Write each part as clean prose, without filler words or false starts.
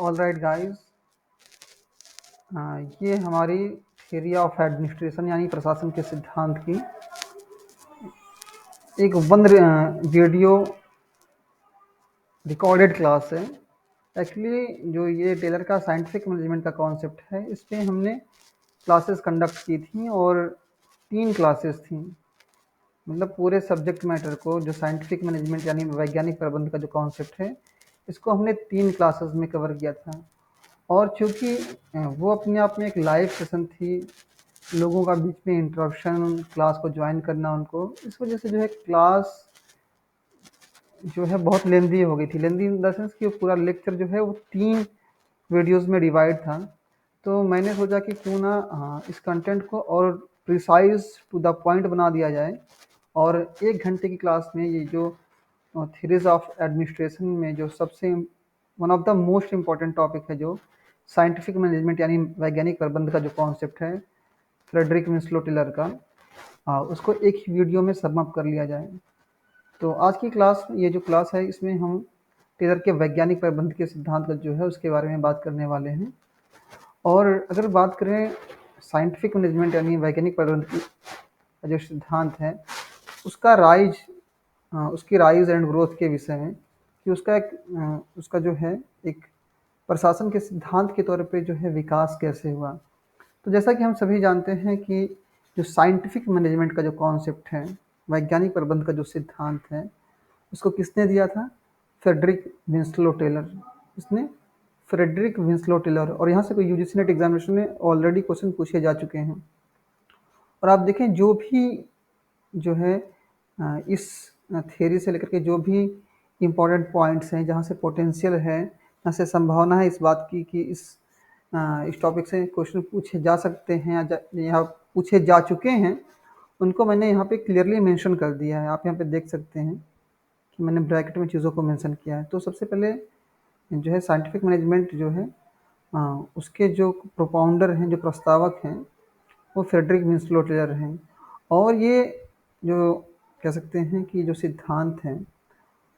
All right guys, ये हमारी theory of administration यानी प्रशासन के सिद्धांत की एक बंद वीडियो रिकॉर्डेड क्लास है। एक्चुअली जो ये टेलर का साइंटिफिक मैनेजमेंट का कॉन्सेप्ट है, इस पे हमने क्लासेस कंडक्ट की थी और 3 क्लासेस थी। मतलब पूरे सब्जेक्ट मैटर को, जो साइंटिफिक मैनेजमेंट यानी वैज्ञानिक प्रबंध का जो कॉन्सेप्ट है, इसको हमने 3 क्लासेस में कवर किया था। और चूँकि वो अपने आप में एक लाइव सेशन थी, लोगों का बीच में इंटरप्शन, क्लास को ज्वाइन करना उनको, इस वजह से जो है क्लास जो है बहुत लेंदी हो गई थी। लेंदी इन द सेंस कि पूरा लेक्चर जो है वो 3 वीडियोस में डिवाइड था। तो मैंने सोचा कि क्यों ना इस कंटेंट को और प्रिसाइज टू द पॉइंट बना दिया जाए, और 1 घंटे की क्लास में ये जो थ्योरीज ऑफ एडमिनिस्ट्रेशन में जो सबसे one of the most important topic है, जो साइंटिफिक मैनेजमेंट यानी वैज्ञानिक प्रबंध का जो कॉन्सेप्ट है फ्रेडरिक विंस्लो टिलर का, उसको एक ही वीडियो में सम अप कर लिया जाए। तो आज की क्लास, ये जो क्लास है, इसमें हम टेलर के वैज्ञानिक प्रबंध के सिद्धांत का जो है उसके बारे में बात करने वाले हैं। और अगर बात करें साइंटिफिक मैनेजमेंट यानी वैज्ञानिक प्रबंध का जो सिद्धांत है, उसका उसकी राइज एंड ग्रोथ के विषय में, कि उसका जो है एक प्रशासन के सिद्धांत के तौर पे जो है विकास कैसे हुआ। तो जैसा कि हम सभी जानते हैं कि जो साइंटिफिक मैनेजमेंट का जो कॉन्सेप्ट है, वैज्ञानिक प्रबंध का जो सिद्धांत है, उसको किसने दिया था? Frederick Winslow Taylor. इसने फ्रेडरिक विंस्लो टेलर। और यहाँ से कोई यूजीसी नेट एग्जामिनेशन में ऑलरेडी क्वेश्चन पूछे जा चुके हैं। और आप देखें, जो भी जो है इस थियरी से लेकर के जो भी इम्पोर्टेंट पॉइंट्स हैं, जहाँ से पोटेंशियल है, जहाँ से संभावना है इस बात की कि इस टॉपिक से क्वेश्चन पूछे जा सकते हैं या पूछे जा चुके हैं, उनको मैंने यहाँ पे क्लियरली मेंशन कर दिया है। आप यहाँ पे देख सकते हैं कि मैंने ब्रैकेट में चीज़ों को मेंशन किया है। तो सबसे पहले जो है साइंटिफिक मैनेजमेंट जो है, उसके जो प्रोपाउंडर हैं, जो प्रस्तावक हैं, वो फ्रेडरिक विंस्लो टेलर हैं। और ये जो कह सकते हैं कि जो सिद्धांत हैं,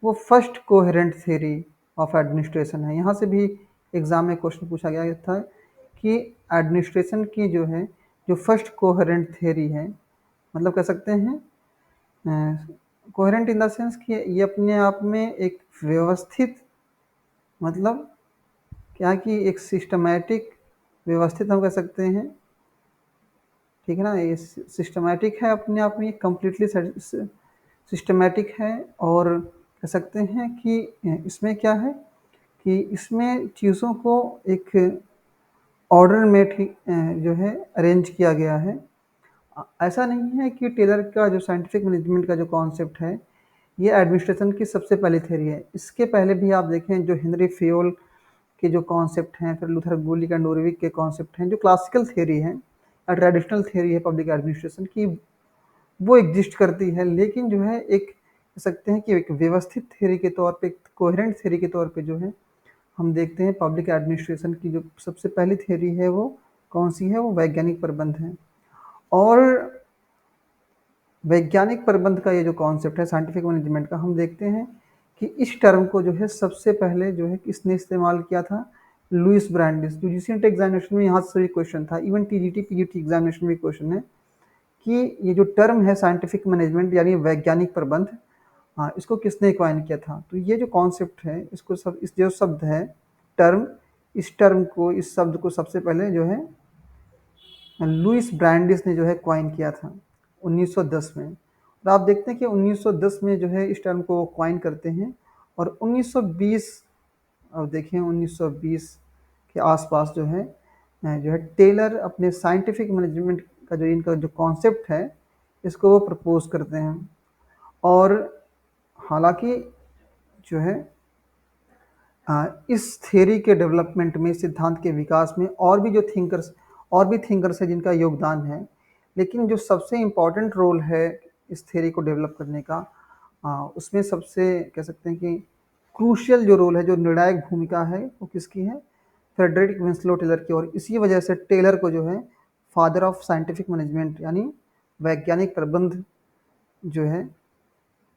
वो first coherent theory of administration है। यहाँ से भी एग्ज़ाम में क्वेश्चन पूछा गया था कि एडमिनिस्ट्रेशन की जो है जो फर्स्ट कोहेरेंट थ्योरी है, मतलब कह सकते हैं कोहेरेंट इन द सेंस कि ये अपने आप में एक व्यवस्थित, मतलब क्या कि एक सिस्टमैटिक, व्यवस्थित हम कह सकते हैं, ठीक है ना। ये सिस्टमैटिक है, अपने आप में कम्प्लीटली सिस्टमैटिक है। और कह सकते हैं कि इसमें क्या है कि इसमें चीज़ों को एक ऑर्डर में ठीक जो है अरेंज किया गया है। ऐसा नहीं है कि टेलर का जो साइंटिफिक मैनेजमेंट का जो कॉन्सेप्ट है, ये एडमिनिस्ट्रेशन की सबसे पहली थ्योरी है। इसके पहले भी आप देखें, जो हेनरी फेयोल के जो कॉन्सेप्ट हैं, फिर लूथर गुलिक एंड नोरविक के कॉन्सेप्ट हैं, जो क्लासिकल थ्योरी है या ट्रेडिशनल थ्योरी है पब्लिक एडमिनिस्ट्रेशन की, वो एग्जिस्ट करती है। लेकिन जो है एक कह सकते हैं कि एक व्यवस्थित थ्योरी के तौर पे, कोहेरेंट थ्योरी के तौर पे जो है हम देखते हैं पब्लिक एडमिनिस्ट्रेशन की जो सबसे पहली थ्योरी है, वो कौन सी है? वो वैज्ञानिक प्रबंध है। और वैज्ञानिक प्रबंध का ये जो कॉन्सेप्ट है साइंटिफिक मैनेजमेंट का, हम देखते हैं कि इस टर्म को जो है सबसे पहले जो है किसने इस्तेमाल किया था? Louis Brandeis. UGC NET examination में यहाँ से भी क्वेश्चन था, इवन टीजीटी पीजीटी एग्जामिनेशन में क्वेश्चन है कि ये जो टर्म है साइंटिफिक मैनेजमेंट यानी वैज्ञानिक प्रबंध, इसको किसने क्वाइन किया था? तो ये जो कॉन्सेप्ट है, इसको सब, इस जो शब्द है टर्म, इस टर्म को, इस शब्द को सबसे पहले जो है लुइस ब्रांडिस ने जो है क्वाइन किया था 1910 में। और आप देखते हैं कि 1910 में जो है इस टर्म को क्वाइन करते हैं, और 1920, अब देखें 1920 के आसपास जो है टेलर अपने साइंटिफिक मैनेजमेंट का जो इनका जो कॉन्सेप्ट है, इसको वो प्रपोज करते हैं। और हालांकि जो है इस थ्योरी के डेवलपमेंट में, सिद्धांत के विकास में और भी थिंकर्स हैं जिनका योगदान है। लेकिन जो सबसे इम्पॉर्टेंट रोल है इस थ्योरी को डेवलप करने का, उसमें सबसे कह सकते हैं कि क्रूशियल जो रोल है, जो निर्णायक भूमिका है, वो किसकी है? फ्रेडरिक विंस्लो टेलर की। और इसी वजह से टेलर को जो है फादर ऑफ साइंटिफिक मैनेजमेंट यानी वैज्ञानिक प्रबंध जो है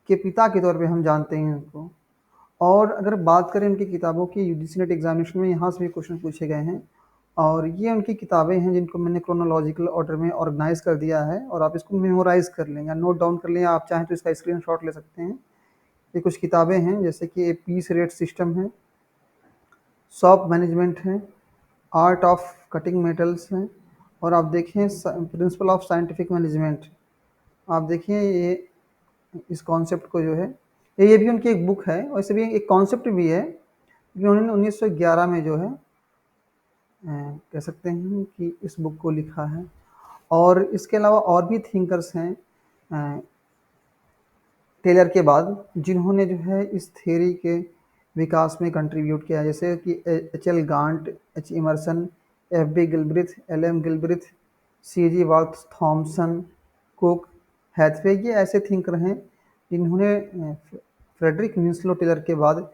के पिता के तौर पे हम जानते हैं उनको। और अगर बात करें उनकी किताबों की, यूजीसी नेट एग्जामिनेशन में यहाँ से भी क्वेश्चन पूछे गए हैं, और ये उनकी किताबें हैं जिनको मैंने क्रोनोलॉजिकल ऑर्डर में ऑर्गेनाइज कर दिया है, और आप इसको मेमोराइज कर लें या नोट डाउन कर लें, या आप चाहें तो इसका स्क्रीनशॉट ले सकते हैं। ये कुछ किताबें हैं, जैसे कि ए पीस रेट सिस्टम है, शॉप मैनेजमेंट है, आर्ट ऑफ कटिंग मेटल्स हैं, और आप देखें प्रिंसिपल ऑफ साइंटिफिक मैनेजमेंट। आप देखिए ये इस कॉन्सेप्ट को जो है, ये भी उनकी एक बुक है, वैसे भी एक कॉन्सेप्ट भी है जो उन्होंने 1911 में जो है कह सकते हैं कि इस बुक को लिखा है। और इसके अलावा और भी थिंकर्स हैं टेलर के बाद, जिन्होंने जो है इस थ्योरी के विकास में कंट्रीब्यूट किया है, जैसे कि H L Gantt, H Emerson, F B Gilbreth, L M Gilbreth, C G वॉल्थ थॉमसन, कुक, हैथवे। ये ऐसे थिंकर हैं जिन्होंने फ्रेडरिक विंसलो टेलर के बाद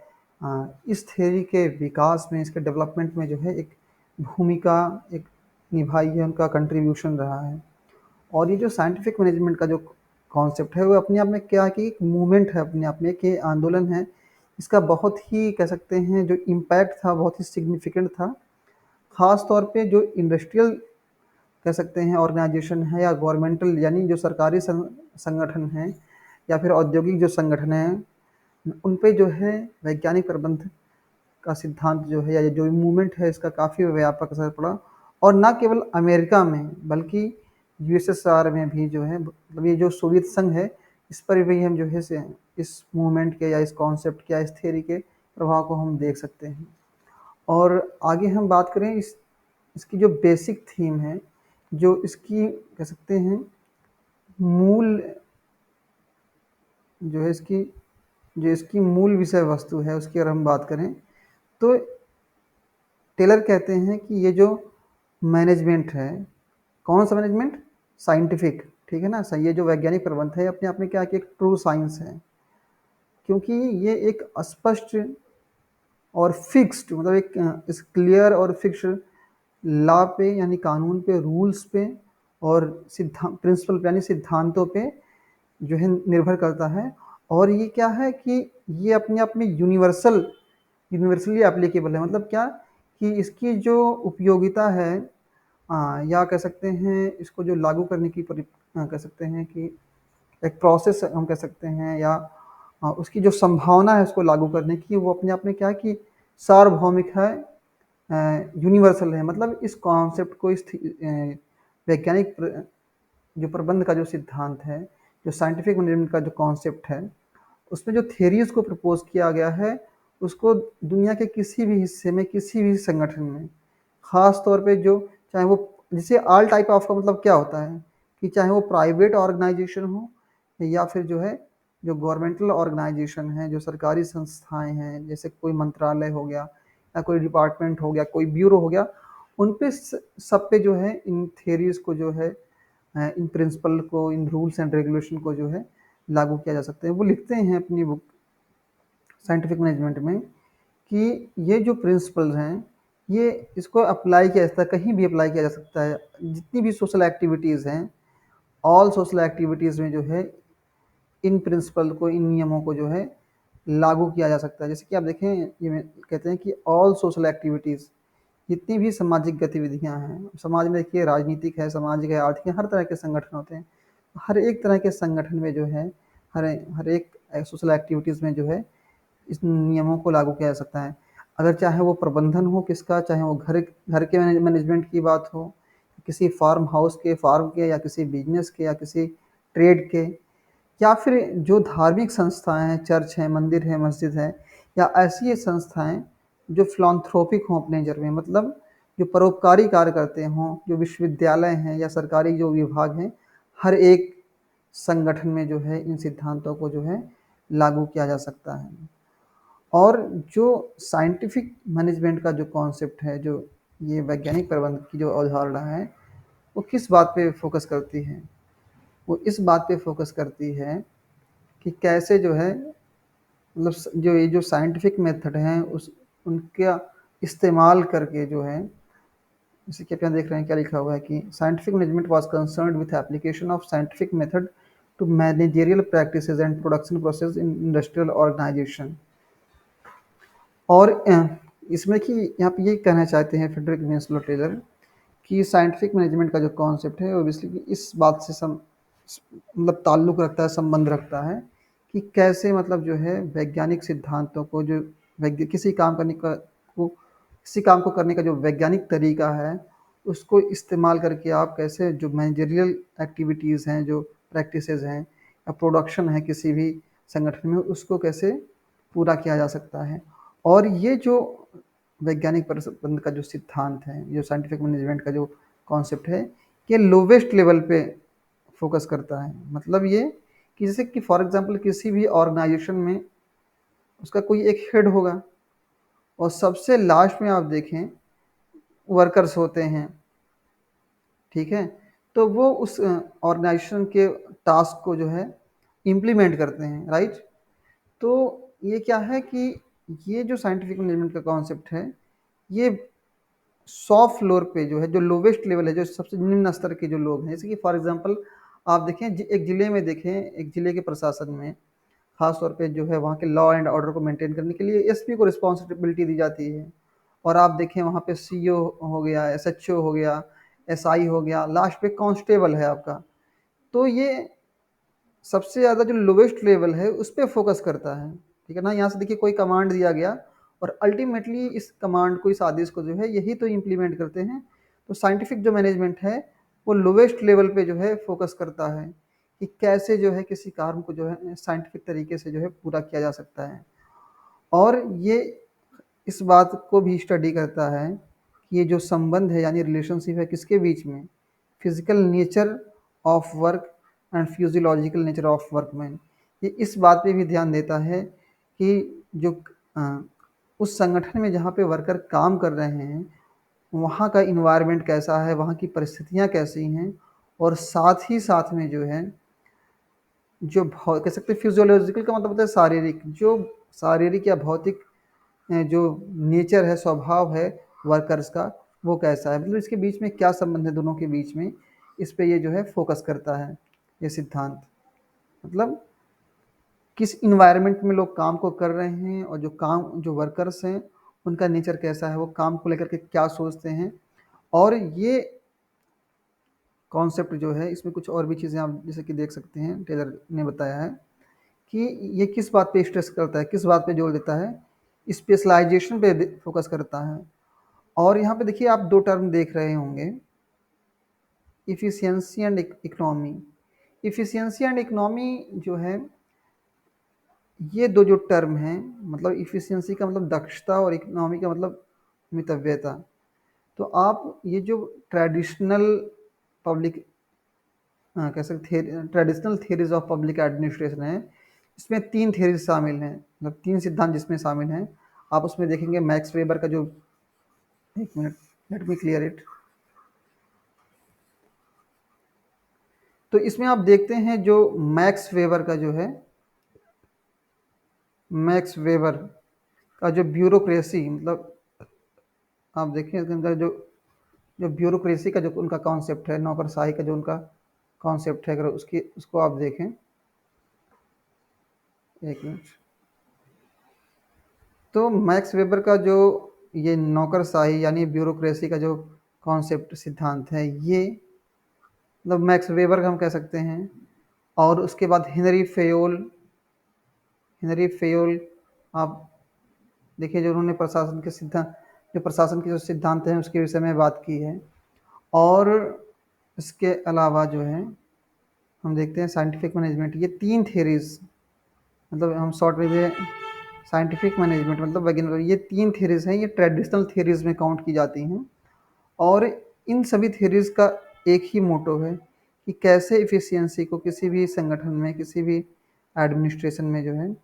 इस थ्योरी के विकास में, इसके डेवलपमेंट में जो है एक भूमिका एक निभाई है, उनका कंट्रीब्यूशन रहा है। और ये जो साइंटिफिक मैनेजमेंट का जो कॉन्सेप्ट है, वो अपने आप में क्या है कि एक मूवमेंट है, अपने आप में कि आंदोलन है। इसका बहुत ही कह सकते हैं जो इम्पैक्ट था, बहुत ही सिग्निफिकेंट था। ख़ास तौर पे जो इंडस्ट्रियल कह सकते हैं ऑर्गेनाइजेशन है, या गवर्नमेंटल यानी जो सरकारी संगठन हैं, या फिर औद्योगिक जो संगठन हैं, उन पे जो है वैज्ञानिक प्रबंध का सिद्धांत जो है, या जो मूवमेंट है, इसका काफ़ी व्यापक असर पड़ा। और ना केवल अमेरिका में, बल्कि यूएसएसआर में भी जो है, मतलब ये जो सोवियत संघ है, इस पर भी हम जो है से इस मूवमेंट के या इस कॉन्सेप्ट के या इस थ्योरी के प्रभाव को हम देख सकते हैं। और आगे हम बात करें इसकी जो बेसिक थीम है, जो इसकी कह सकते हैं मूल जो है इसकी मूल विषय वस्तु है, उसकी अगर हम बात करें तो टेलर कहते हैं कि ये जो मैनेजमेंट है, कौन सा मैनेजमेंट? साइंटिफिक, ठीक है ना। सही, ये जो वैज्ञानिक प्रबंध है अपने आप में क्या कि एक ट्रू साइंस है, क्योंकि ये एक स्पष्ट और फिक्स्ड, मतलब एक इस क्लियर और फिक्स्ड लॉ पे यानी कानून पे, रूल्स पे और सिद्धांत प्रिंसिपल यानी सिद्धांतों पे जो है निर्भर करता है। और ये क्या है कि ये अपने आप में यूनिवर्सली एप्लीकेबल है। मतलब क्या कि इसकी जो उपयोगिता है, या कह सकते हैं इसको जो लागू करने की कह सकते हैं कि एक प्रोसेस हम कह सकते हैं, या उसकी जो संभावना है उसको लागू करने की, वो अपने आप में क्या है कि सार्वभौमिक है, यूनिवर्सल है। मतलब इस कॉन्सेप्ट को, इस वैज्ञानिक जो प्रबंध का जो सिद्धांत है, जो साइंटिफिक मैनेजमेंट का जो कॉन्सेप्ट है, उसमें जो थियरीज को प्रपोज किया गया है, उसको दुनिया के किसी भी हिस्से में, किसी भी संगठन में, ख़ास तौर पे जो चाहे वो, जैसे ऑल टाइप ऑफ का मतलब क्या होता है कि चाहे वो प्राइवेट ऑर्गेनाइजेशन हो, या फिर जो है जो गवर्नमेंटल ऑर्गेनाइजेशन है, जो सरकारी संस्थाएं हैं, जैसे कोई मंत्रालय हो गया, या कोई डिपार्टमेंट हो गया, कोई ब्यूरो हो गया, उन पे सब पे जो है इन थियरीज को जो है, इन प्रिंसिपल को, इन रूल्स एंड रेगुलेशन को जो है लागू किया जा सकता है। वो लिखते हैं अपनी बुक साइंटिफिक मैनेजमेंट में कि ये जो प्रिंसिपल्स हैं, ये इसको अप्लाई किया जा सकता है, कहीं भी अप्लाई किया जा सकता है। जितनी भी सोशल एक्टिविटीज़ हैं, ऑल सोशल एक्टिविटीज़ में जो है इन प्रिंसिपल को, इन नियमों को जो है लागू किया जा सकता है। जैसे कि आप देखें, ये कहते हैं कि ऑल सोशल एक्टिविटीज़, जितनी भी सामाजिक गतिविधियां हैं समाज में, देखिए राजनीतिक है, सामाजिक है, आर्थिक है, हर तरह के संगठन होते हैं। हर एक तरह के संगठन में जो है, हर एक सोशल एक्टिविटीज़ में जो है इस नियमों को लागू किया जा सकता है। अगर चाहे वो प्रबंधन हो किसका, चाहे वो घर के मैनेजमेंट की बात हो, किसी फार्म हाउस के, फार्म के, या किसी बिजनेस के, या किसी ट्रेड के, या फिर जो धार्मिक संस्थाएं हैं, चर्च हैं, मंदिर है, मस्जिद है, या ऐसी संस्थाएं जो फिलॉन्थ्रोपिक हों अपने नेचर में, मतलब जो परोपकारी कार्य करते हों, जो विश्वविद्यालय हैं या सरकारी जो विभाग हैं, हर एक संगठन में जो है इन सिद्धांतों को जो है लागू किया जा सकता है। और जो साइंटिफिक मैनेजमेंट का जो कॉन्सेप्ट है, जो ये वैज्ञानिक प्रबंध की जो अवधारणा है, वो किस बात पे फोकस करती है? वो इस बात पे फोकस करती है कि कैसे जो है, मतलब जो ये जो साइंटिफिक मेथड हैं उनका इस्तेमाल करके जो है, जैसे कि आप यहाँ देख रहे हैं क्या लिखा हुआ है कि scientific management was concerned with application of scientific method to managerial practices and production process in industrial organisation. और इसमें कि यहाँ पे ये कहना चाहते हैं फ्रेडरिक विंसलो टेलर कि साइंटिफिक मैनेजमेंट का जो कॉन्सेप्ट है ओबियसली इस बात से मतलब ताल्लुक़ रखता है, संबंध रखता है कि कैसे मतलब जो है वैज्ञानिक सिद्धांतों को जो किसी काम को करने का जो वैज्ञानिक तरीका है, उसको इस्तेमाल करके आप कैसे जो मैनेजरियल एक्टिविटीज़ हैं, जो प्रैक्टिसेज़ हैं या प्रोडक्शन है किसी भी संगठन में, उसको कैसे पूरा किया जा सकता है। और ये जो वैज्ञानिक प्रबंधन का जो सिद्धांत है, जो साइंटिफिक मैनेजमेंट का जो कॉन्सेप्ट है, ये लोवेस्ट लेवल पे फोकस करता है। मतलब ये कि जैसे कि फॉर एग्जांपल किसी भी ऑर्गेनाइजेशन में उसका कोई एक हेड होगा और सबसे लास्ट में आप देखें वर्कर्स होते हैं, ठीक है? तो वो उस ऑर्गेनाइजेशन के टास्क को जो है इम्प्लीमेंट करते हैं, राइट? तो ये क्या है कि ये जो साइंटिफिक मैनेजमेंट का कॉन्सेप्ट है, ये सॉफ्ट फ्लोर पे जो है, जो लोवेस्ट लेवल है, जो सबसे निम्न स्तर के जो लोग हैं, जैसे कि फॉर एग्जांपल आप देखें एक ज़िले में देखें, एक ज़िले के प्रशासन में खास तौर पे जो है वहाँ के लॉ एंड ऑर्डर को मेंटेन करने के लिए एसपी को रिस्पॉन्सिबिलिटी दी जाती है। और आप देखें वहाँ पे सीईओ हो गया, एसएचओ हो गया, एसआई हो गया, लास्ट पे कांस्टेबल है आपका। तो ये सबसे ज़्यादा जो लोवेस्ट लेवल है उस पे फोकस करता है, ठीक है ना? यहाँ से देखिए कोई कमांड दिया गया और अल्टीमेटली इस कमांड को, इस आदेश को जो है यही तो इम्प्लीमेंट करते हैं। तो साइंटिफिक जो मैनेजमेंट है वो लोवेस्ट लेवल पे जो है फोकस करता है कि कैसे जो है किसी काम को जो है साइंटिफिक तरीके से जो है पूरा किया जा सकता है। और ये इस बात को भी स्टडी करता है कि ये जो संबंध है यानी रिलेशनशिप है किसके बीच में, physical nature of work and physiological nature of work में। ये इस बात पे भी ध्यान देता है कि जो अ, उस संगठन में जहाँ पे वर्कर काम कर रहे हैं वहाँ का इन्वायरमेंट कैसा है, वहाँ की परिस्थितियाँ कैसी हैं, और साथ ही साथ में जो है जो कह सकते हैं फिजियोलॉजिकल का मतलब होता है शारीरिक, जो शारीरिक या भौतिक जो नेचर है, स्वभाव है वर्कर्स का, वो कैसा है, मतलब इसके बीच में क्या संबंध है दोनों के बीच में, इस पे ये जो है फोकस करता है ये सिद्धांत। मतलब किस इन्वायरमेंट में लोग काम को कर रहे हैं और जो वर्कर्स हैं उनका नेचर कैसा है, वो काम को लेकर के क्या सोचते हैं। और ये कॉन्सेप्ट जो है इसमें कुछ और भी चीज़ें आप जैसे कि देख सकते हैं, टेलर ने बताया है कि ये किस बात पे स्ट्रेस करता है, किस बात पे जोर देता है, स्पेशलाइजेशन पे फोकस करता है। और यहाँ पे देखिए आप दो टर्म देख रहे होंगे, efficiency and economy. Efficiency and economy जो है ये दो जो टर्म हैं, मतलब इफ़िशियंसी का मतलब दक्षता और इकोनॉमी का मतलब मितव्ययता। तो आप ये जो ट्रेडिशनल पब्लिक कह सकते traditional theories of public administration है, इसमें तीन थियरीज शामिल हैं, मतलब तीन सिद्धांत जिसमें शामिल हैं। आप उसमें देखेंगे मैक्स वेबर का जो, एक minute let me clear it. तो इसमें आप देखते हैं जो मैक्स वेबर का जो है, मैक्स वेबर का जो ब्यूरोक्रेसी, मतलब आप देखें इसके अंदर जो जो ब्यूरोक्रेसी का जो उनका कॉन्सेप्ट है, नौकरशाही का जो उनका कॉन्सेप्ट है, अगर उसको आप देखें, एक मिनट। तो मैक्स वेबर का जो ये नौकरशाही यानी ब्यूरोक्रेसी का जो कॉन्सेप्ट सिद्धांत है, ये मतलब मैक्स वेबर का हम कह सकते हैं। और उसके बाद हेनरी फेयोल आप देखिए, जो उन्होंने प्रशासन के जो सिद्धांत हैं उसके विषय में बात की है। और इसके अलावा जो है हम देखते हैं साइंटिफिक मैनेजमेंट, ये तीन थियरीज, मतलब हम शॉर्ट में साइंटिफिक मैनेजमेंट मतलब वैज्ञानिक, ये तीन थियरीज हैं, ये ट्रेडिशनल थियरीज में काउंट की जाती हैं। और इन सभी थियरीज का एक ही मोटो है कि कैसे इफ़िशियंसी को किसी भी संगठन में, किसी भी एडमिनिस्ट्रेशन में जो है,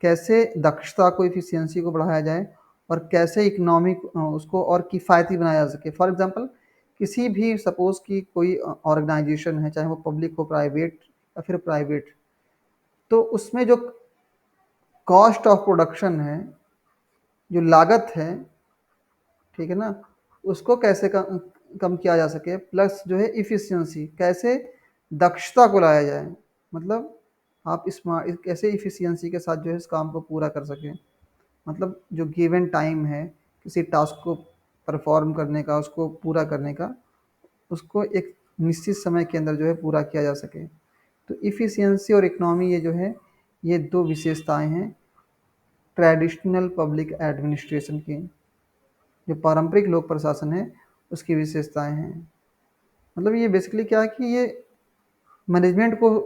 कैसे दक्षता को, इफ़िशियंसी को बढ़ाया जाए और कैसे इकोनॉमिक उसको और किफ़ायती बनाया जा सके। फॉर एग्जांपल किसी भी सपोज़ कि कोई ऑर्गेनाइजेशन है, चाहे वो पब्लिक हो, प्राइवेट या फिर प्राइवेट, तो उसमें जो कॉस्ट ऑफ प्रोडक्शन है, जो लागत है, ठीक है ना, उसको कैसे कम किया जा सके, प्लस जो है इफ़िशियंसी, कैसे दक्षता को लाया जाए, मतलब आप स्मार्ट कैसे इफ़िशियंसी के साथ जो है इस काम को पूरा कर सकें। मतलब जो गिवन टाइम है किसी टास्क को परफॉर्म करने का, उसको पूरा करने का, उसको एक निश्चित समय के अंदर जो है पूरा किया जा सके। तो इफ़िशियंसी और इकोनॉमी ये जो है, ये दो विशेषताएं हैं ट्रेडिशनल पब्लिक एडमिनिस्ट्रेशन की, जो पारंपरिक लोक प्रशासन है उसकी विशेषताएं हैं। मतलब ये बेसिकली क्या है कि ये मैनेजमेंट को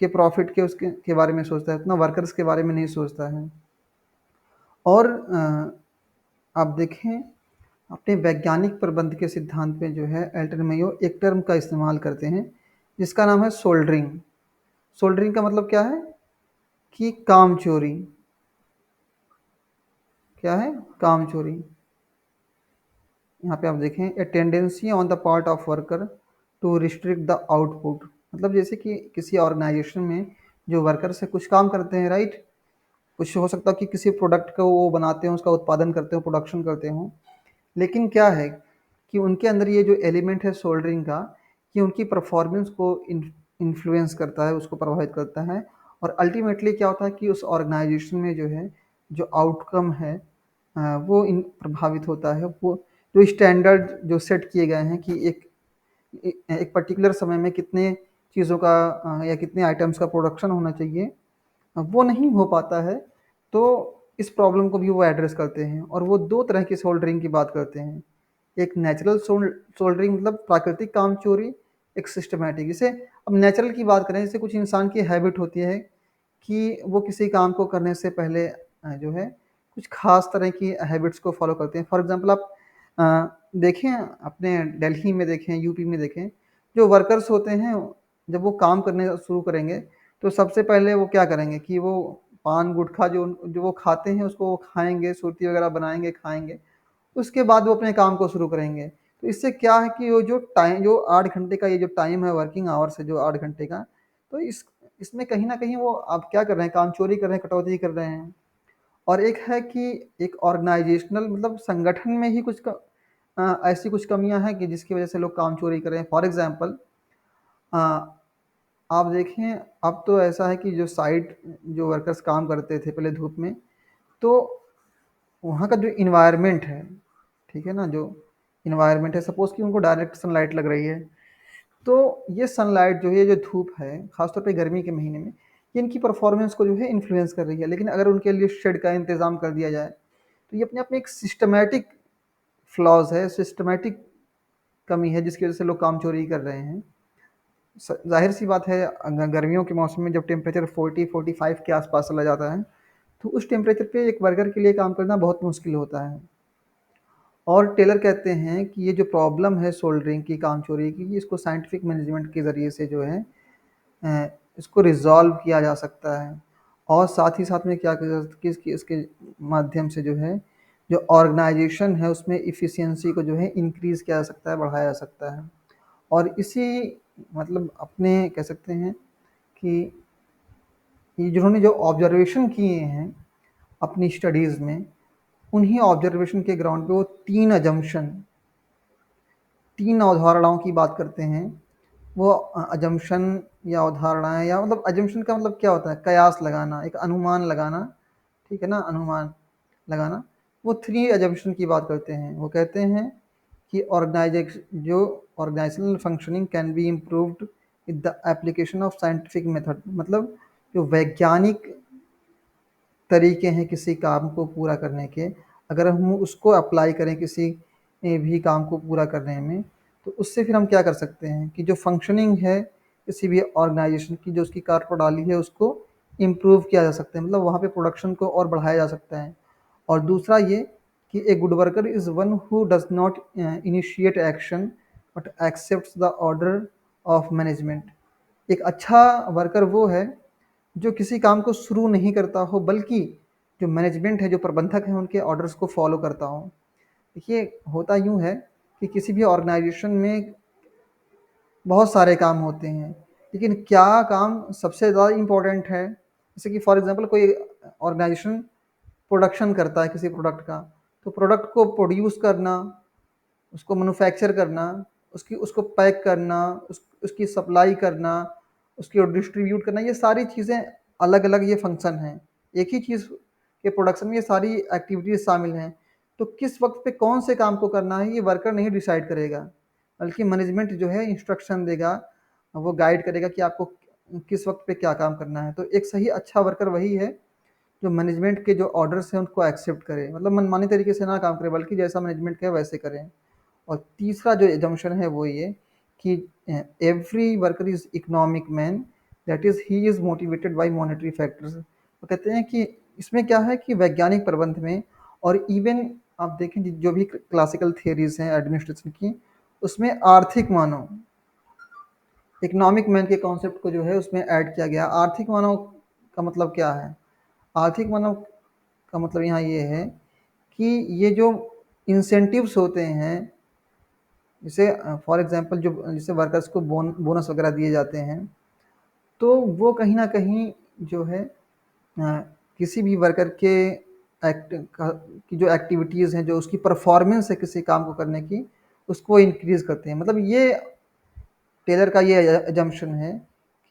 के प्रॉफिट के उसके के बारे में सोचता है, उतना वर्कर्स के बारे में नहीं सोचता है। और आप देखें अपने वैज्ञानिक प्रबंध के सिद्धांत में जो है एल्टर मेयो एक टर्म का इस्तेमाल करते हैं जिसका नाम है सोल्डरिंग। सोल्डरिंग का मतलब क्या है कि काम चोरी। क्या है? काम चोरी। यहाँ पे आप देखें a tendency on the part of worker to restrict the output. मतलब जैसे कि किसी ऑर्गेनाइजेशन में जो वर्कर्स है कुछ काम करते हैं, राइट। कुछ हो सकता है कि किसी प्रोडक्ट को वो बनाते हैं, उसका उत्पादन करते हो, प्रोडक्शन करते हो, लेकिन क्या है कि उनके अंदर ये जो एलिमेंट है सोल्डरिंग का, ये उनकी परफॉर्मेंस को इन्फ्लुएंस करता है, उसको प्रभावित करता है। और अल्टीमेटली क्या होता है कि उस ऑर्गेनाइजेशन में जो है जो आउटकम है वो इन प्रभावित होता है। वो जो स्टैंडर्ड जो सेट किए गए हैं कि एक पर्टिकुलर समय में कितने चीज़ों का या कितने आइटम्स का प्रोडक्शन होना चाहिए, वो नहीं हो पाता है। तो इस प्रॉब्लम को भी वो एड्रेस करते हैं और वो दो तरह की सोल्डरिंग की बात करते हैं। एक नेचुरल सोल्डरिंग मतलब प्राकृतिक काम चोरी, एक सिस्टमैटिक। जैसे अब नेचुरल की बात करें, जैसे कुछ इंसान की हैबिट होती है कि वो किसी काम को करने से पहले जो है कुछ खास तरह की हैबिट्स को फॉलो करते हैं। फॉर एग्जांपल आप देखें अपने दिल्ली में देखें, यूपी में देखें, जो वर्कर्स होते हैं जब वो काम करने शुरू करेंगे तो सबसे पहले वो क्या करेंगे कि वो पान गुटखा जो जो वो खाते हैं उसको वो खाएंगे, सुरती वगैरह बनाएंगे, खाएंगे। उसके बाद वो अपने काम को शुरू करेंगे। तो इससे क्या है कि वो जो टाइम, जो 8 घंटे का ये जो टाइम है, वर्किंग आवर्स है जो 8 घंटे का, तो इसमें कहीं न कहीं वो आप क्या कर रहे हैं, काम चोरी कर रहे हैं, कटौती कर रहे हैं। और एक है कि एक ऑर्गेनाइजेशनल मतलब संगठन में ही ऐसी कुछ कमियाँ हैं कि जिसकी वजह से लोग काम चोरी कर रहे हैं। फॉर एग्ज़ाम्पल अ, आप देखें अब तो ऐसा है कि जो साइट जो वर्कर्स काम करते थे पहले धूप में, तो वहाँ का जो इन्वायरमेंट है, ठीक है ना, जो इन्वायरमेंट है, सपोज़ कि उनको डायरेक्ट सनलाइट लग रही है, तो ये सनलाइट जो है, ये जो धूप है, ख़ासतौर पे गर्मी के महीने में, ये इनकी परफ़ॉर्मेंस को जो है इन्फ्लुएंस कर रही है। लेकिन अगर उनके लिए शेड का इंतज़ाम कर दिया जाए, तो ये अपने आप में एक सिस्टमैटिक फ्लॉज़ है, सिस्टमैटिक कमी है जिसकी वज़ह से लोग काम चोरी कर रहे हैं। ज़ाहिर-सी बात है गर्मियों के मौसम में जब टेम्परेचर 40-45 के आस-पास चला जाता है, तो उस टेम्परेचर पे एक वर्कर के लिए काम करना बहुत मुश्किल होता है। और टेलर कहते हैं कि ये जो प्रॉब्लम है सोल्डरिंग की, काम चोरी की, इसको साइंटिफिक मैनेजमेंट के ज़रिए से जो है इसको रिज़ॉल्व किया जा सकता है। और साथ ही साथ में क्या किया जा कि इसके माध्यम से जो है, जो ऑर्गेनाइज़ेशन है उसमें एफिशिएंसी को जो है इंक्रीज़ किया जा सकता है, बढ़ाया जा सकता है। और इसी मतलब अपने कह सकते हैं कि ये जिन्होंने जो ऑब्जर्वेशन किए हैं अपनी स्टडीज़ में, उन्हीं ऑब्जर्वेशन के ग्राउंड पे वो 3 अवधारणाओं की बात करते हैं। वो अजम्पशन या अवधारणाएँ या मतलब अजम्पशन का मतलब क्या होता है? कयास लगाना, एक अनुमान लगाना, ठीक है ना? अनुमान लगाना। वो 3 अजम्पशन की बात करते हैं। वो कहते हैं कि जो organisational functioning can be improved with the application of scientific method. मतलब जो वैज्ञानिक तरीके हैं किसी काम को पूरा करने के, अगर हम उसको अप्लाई करें किसी भी काम को पूरा करने में, तो उससे फिर हम क्या कर सकते हैं कि जो फंक्शनिंग है किसी भी ऑर्गेनाइजेशन की, जो उसकी कार्यप्रणाली है, उसको इम्प्रूव किया जा सकता है। मतलब वहाँ पे प्रोडक्शन को और बढ़ाया जा सकता है। और दूसरा ये कि a good worker is one who does not initiate action but accepts the order of management. एक अच्छा वर्कर वो है जो किसी काम को शुरू नहीं करता हो, बल्कि जो मैनेजमेंट है, जो प्रबंधक हैं, उनके ऑर्डर्स को फॉलो करता हो। देखिए होता यूँ है कि किसी भी ऑर्गेनाइजेशन में बहुत सारे काम होते हैं, लेकिन क्या काम सबसे ज़्यादा इम्पोर्टेंट है? जैसे कि फॉर एग्ज़ाम्पल कोई ऑर्गेनाइजेशन प्रोडक्शन करता है किसी प्रोडक्ट का, तो प्रोडक्ट को प्रोड्यूस करना, उसको मैन्युफैक्चर करना, उसको पैक करना, उसकी सप्लाई करना, उसकी डिस्ट्रीब्यूट करना, ये सारी चीज़ें अलग-अलग ये फंक्शन हैं। एक ही चीज़ के प्रोडक्शन में ये सारी एक्टिविटीज़ शामिल हैं। तो किस वक्त पे कौन से काम को करना है ये वर्कर नहीं डिसाइड करेगा, बल्कि मैनेजमेंट जो है इंस्ट्रक्शन देगा, वो गाइड करेगा कि आपको किस वक्त पे क्या काम करना है। तो एक सही अच्छा वर्कर वही है जो मैनेजमेंट के जो ऑर्डर्स हैं उनको एक्सेप्ट करे, मतलब मनमानी तरीके से ना काम करे, बल्कि जैसा मैनेजमेंट कहे वैसे करें। और तीसरा जो एजम्पशन है वो ये कि every worker is economic man, that is he is motivated by monetary factors. वो कहते हैं कि इसमें क्या है कि वैज्ञानिक प्रबंध में, और इवन आप देखें जो भी क्लासिकल थियरीज हैं एडमिनिस्ट्रेशन की, उसमें आर्थिक मानव, इकोनॉमिक मैन के कॉन्सेप्ट को जो है उसमें ऐड किया गया। आर्थिक मानव का मतलब क्या है? आर्थिक मानव का मतलब यहाँ ये है कि ये जो इंसेंटिव्स होते हैं, जैसे फॉर एग्जांपल जो जैसे वर्कर्स को बोनस वगैरह दिए जाते हैं, तो वो कहीं ना कहीं जो है किसी भी वर्कर के की जो एक्टिविटीज़ हैं, जो उसकी परफॉर्मेंस है किसी काम को करने की, उसको इंक्रीज करते हैं। मतलब ये टेलर का ये एजम्पशन है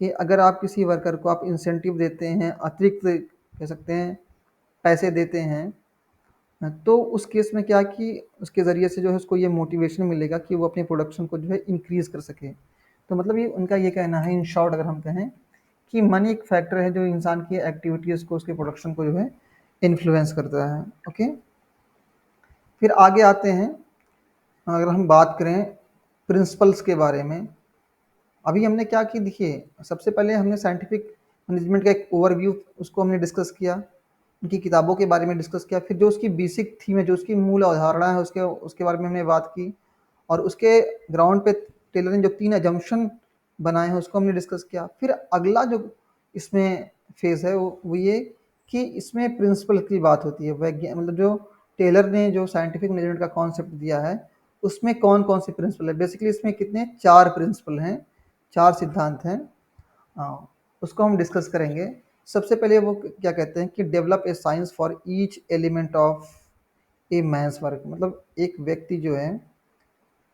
कि अगर आप किसी वर्कर को आप इंसेंटिव देते हैं, अतिरिक्त कह सकते हैं पैसे देते हैं, तो उस केस में क्या कि उसके ज़रिए से जो है उसको ये मोटिवेशन मिलेगा कि वो अपनी प्रोडक्शन को जो है इंक्रीज़ कर सके। तो मतलब ये उनका ये कहना है, इन शॉर्ट अगर हम कहें, कि मनी एक फैक्टर है जो इंसान की एक्टिविटीज़ को, उसके प्रोडक्शन को जो है इन्फ्लुएंस करता है। ओके, फिर आगे आते हैं। अगर हम बात करें प्रिंसिपल्स के बारे में, अभी हमने क्या की, देखिए सबसे पहले हमने साइंटिफिक मैनेजमेंट का एक ओवरव्यू उसको हमने डिस्कस किया, उनकी किताबों के बारे में डिस्कस किया, फिर जो उसकी बेसिक थीम है, जो उसकी मूल अवधारणा है, उसके उसके बारे में हमने बात की, और उसके ग्राउंड पे टेलर ने जो 3 अजम्पशन बनाए हैं उसको हमने डिस्कस किया। फिर अगला जो इसमें फेज़ है वो ये कि इसमें प्रिंसिपल की बात होती है। मतलब जो टेलर ने जो साइंटिफिक मैनेजमेंट का कॉन्सेप्ट दिया है, उसमें कौन-कौन से प्रिंसिपल है। बेसिकली इसमें कितने 4 प्रिंसिपल हैं, 4 सिद्धांत हैं। उसको हम डिस्कस करेंगे। सबसे पहले वो क्या कहते हैं कि develop a science for each element of a man's work. मतलब एक व्यक्ति जो है,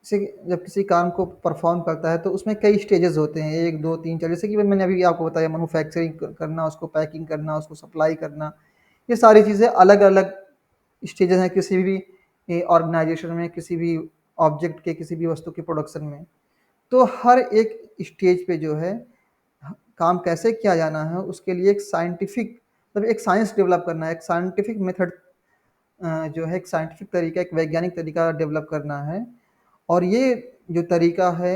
जैसे जब किसी काम को परफॉर्म करता है तो उसमें कई स्टेजेस होते हैं, 1 2 3 4, जैसे कि मैंने अभी आपको बताया, मैन्युफैक्चरिंग करना, उसको पैकिंग करना, उसको सप्लाई करना, ये सारी चीज़ें अलग अलग स्टेजेस हैं किसी भी ऑर्गेनाइजेशन में, किसी भी ऑब्जेक्ट के, किसी भी वस्तु के प्रोडक्शन में। तो हर एक स्टेज पे जो है काम कैसे किया जाना है, उसके लिए एक साइंटिफिक, मतलब एक साइंस डेवलप करना है, एक साइंटिफिक मेथड जो है, एक साइंटिफिक तरीका, एक वैज्ञानिक तरीका डेवलप करना है। और ये जो तरीका है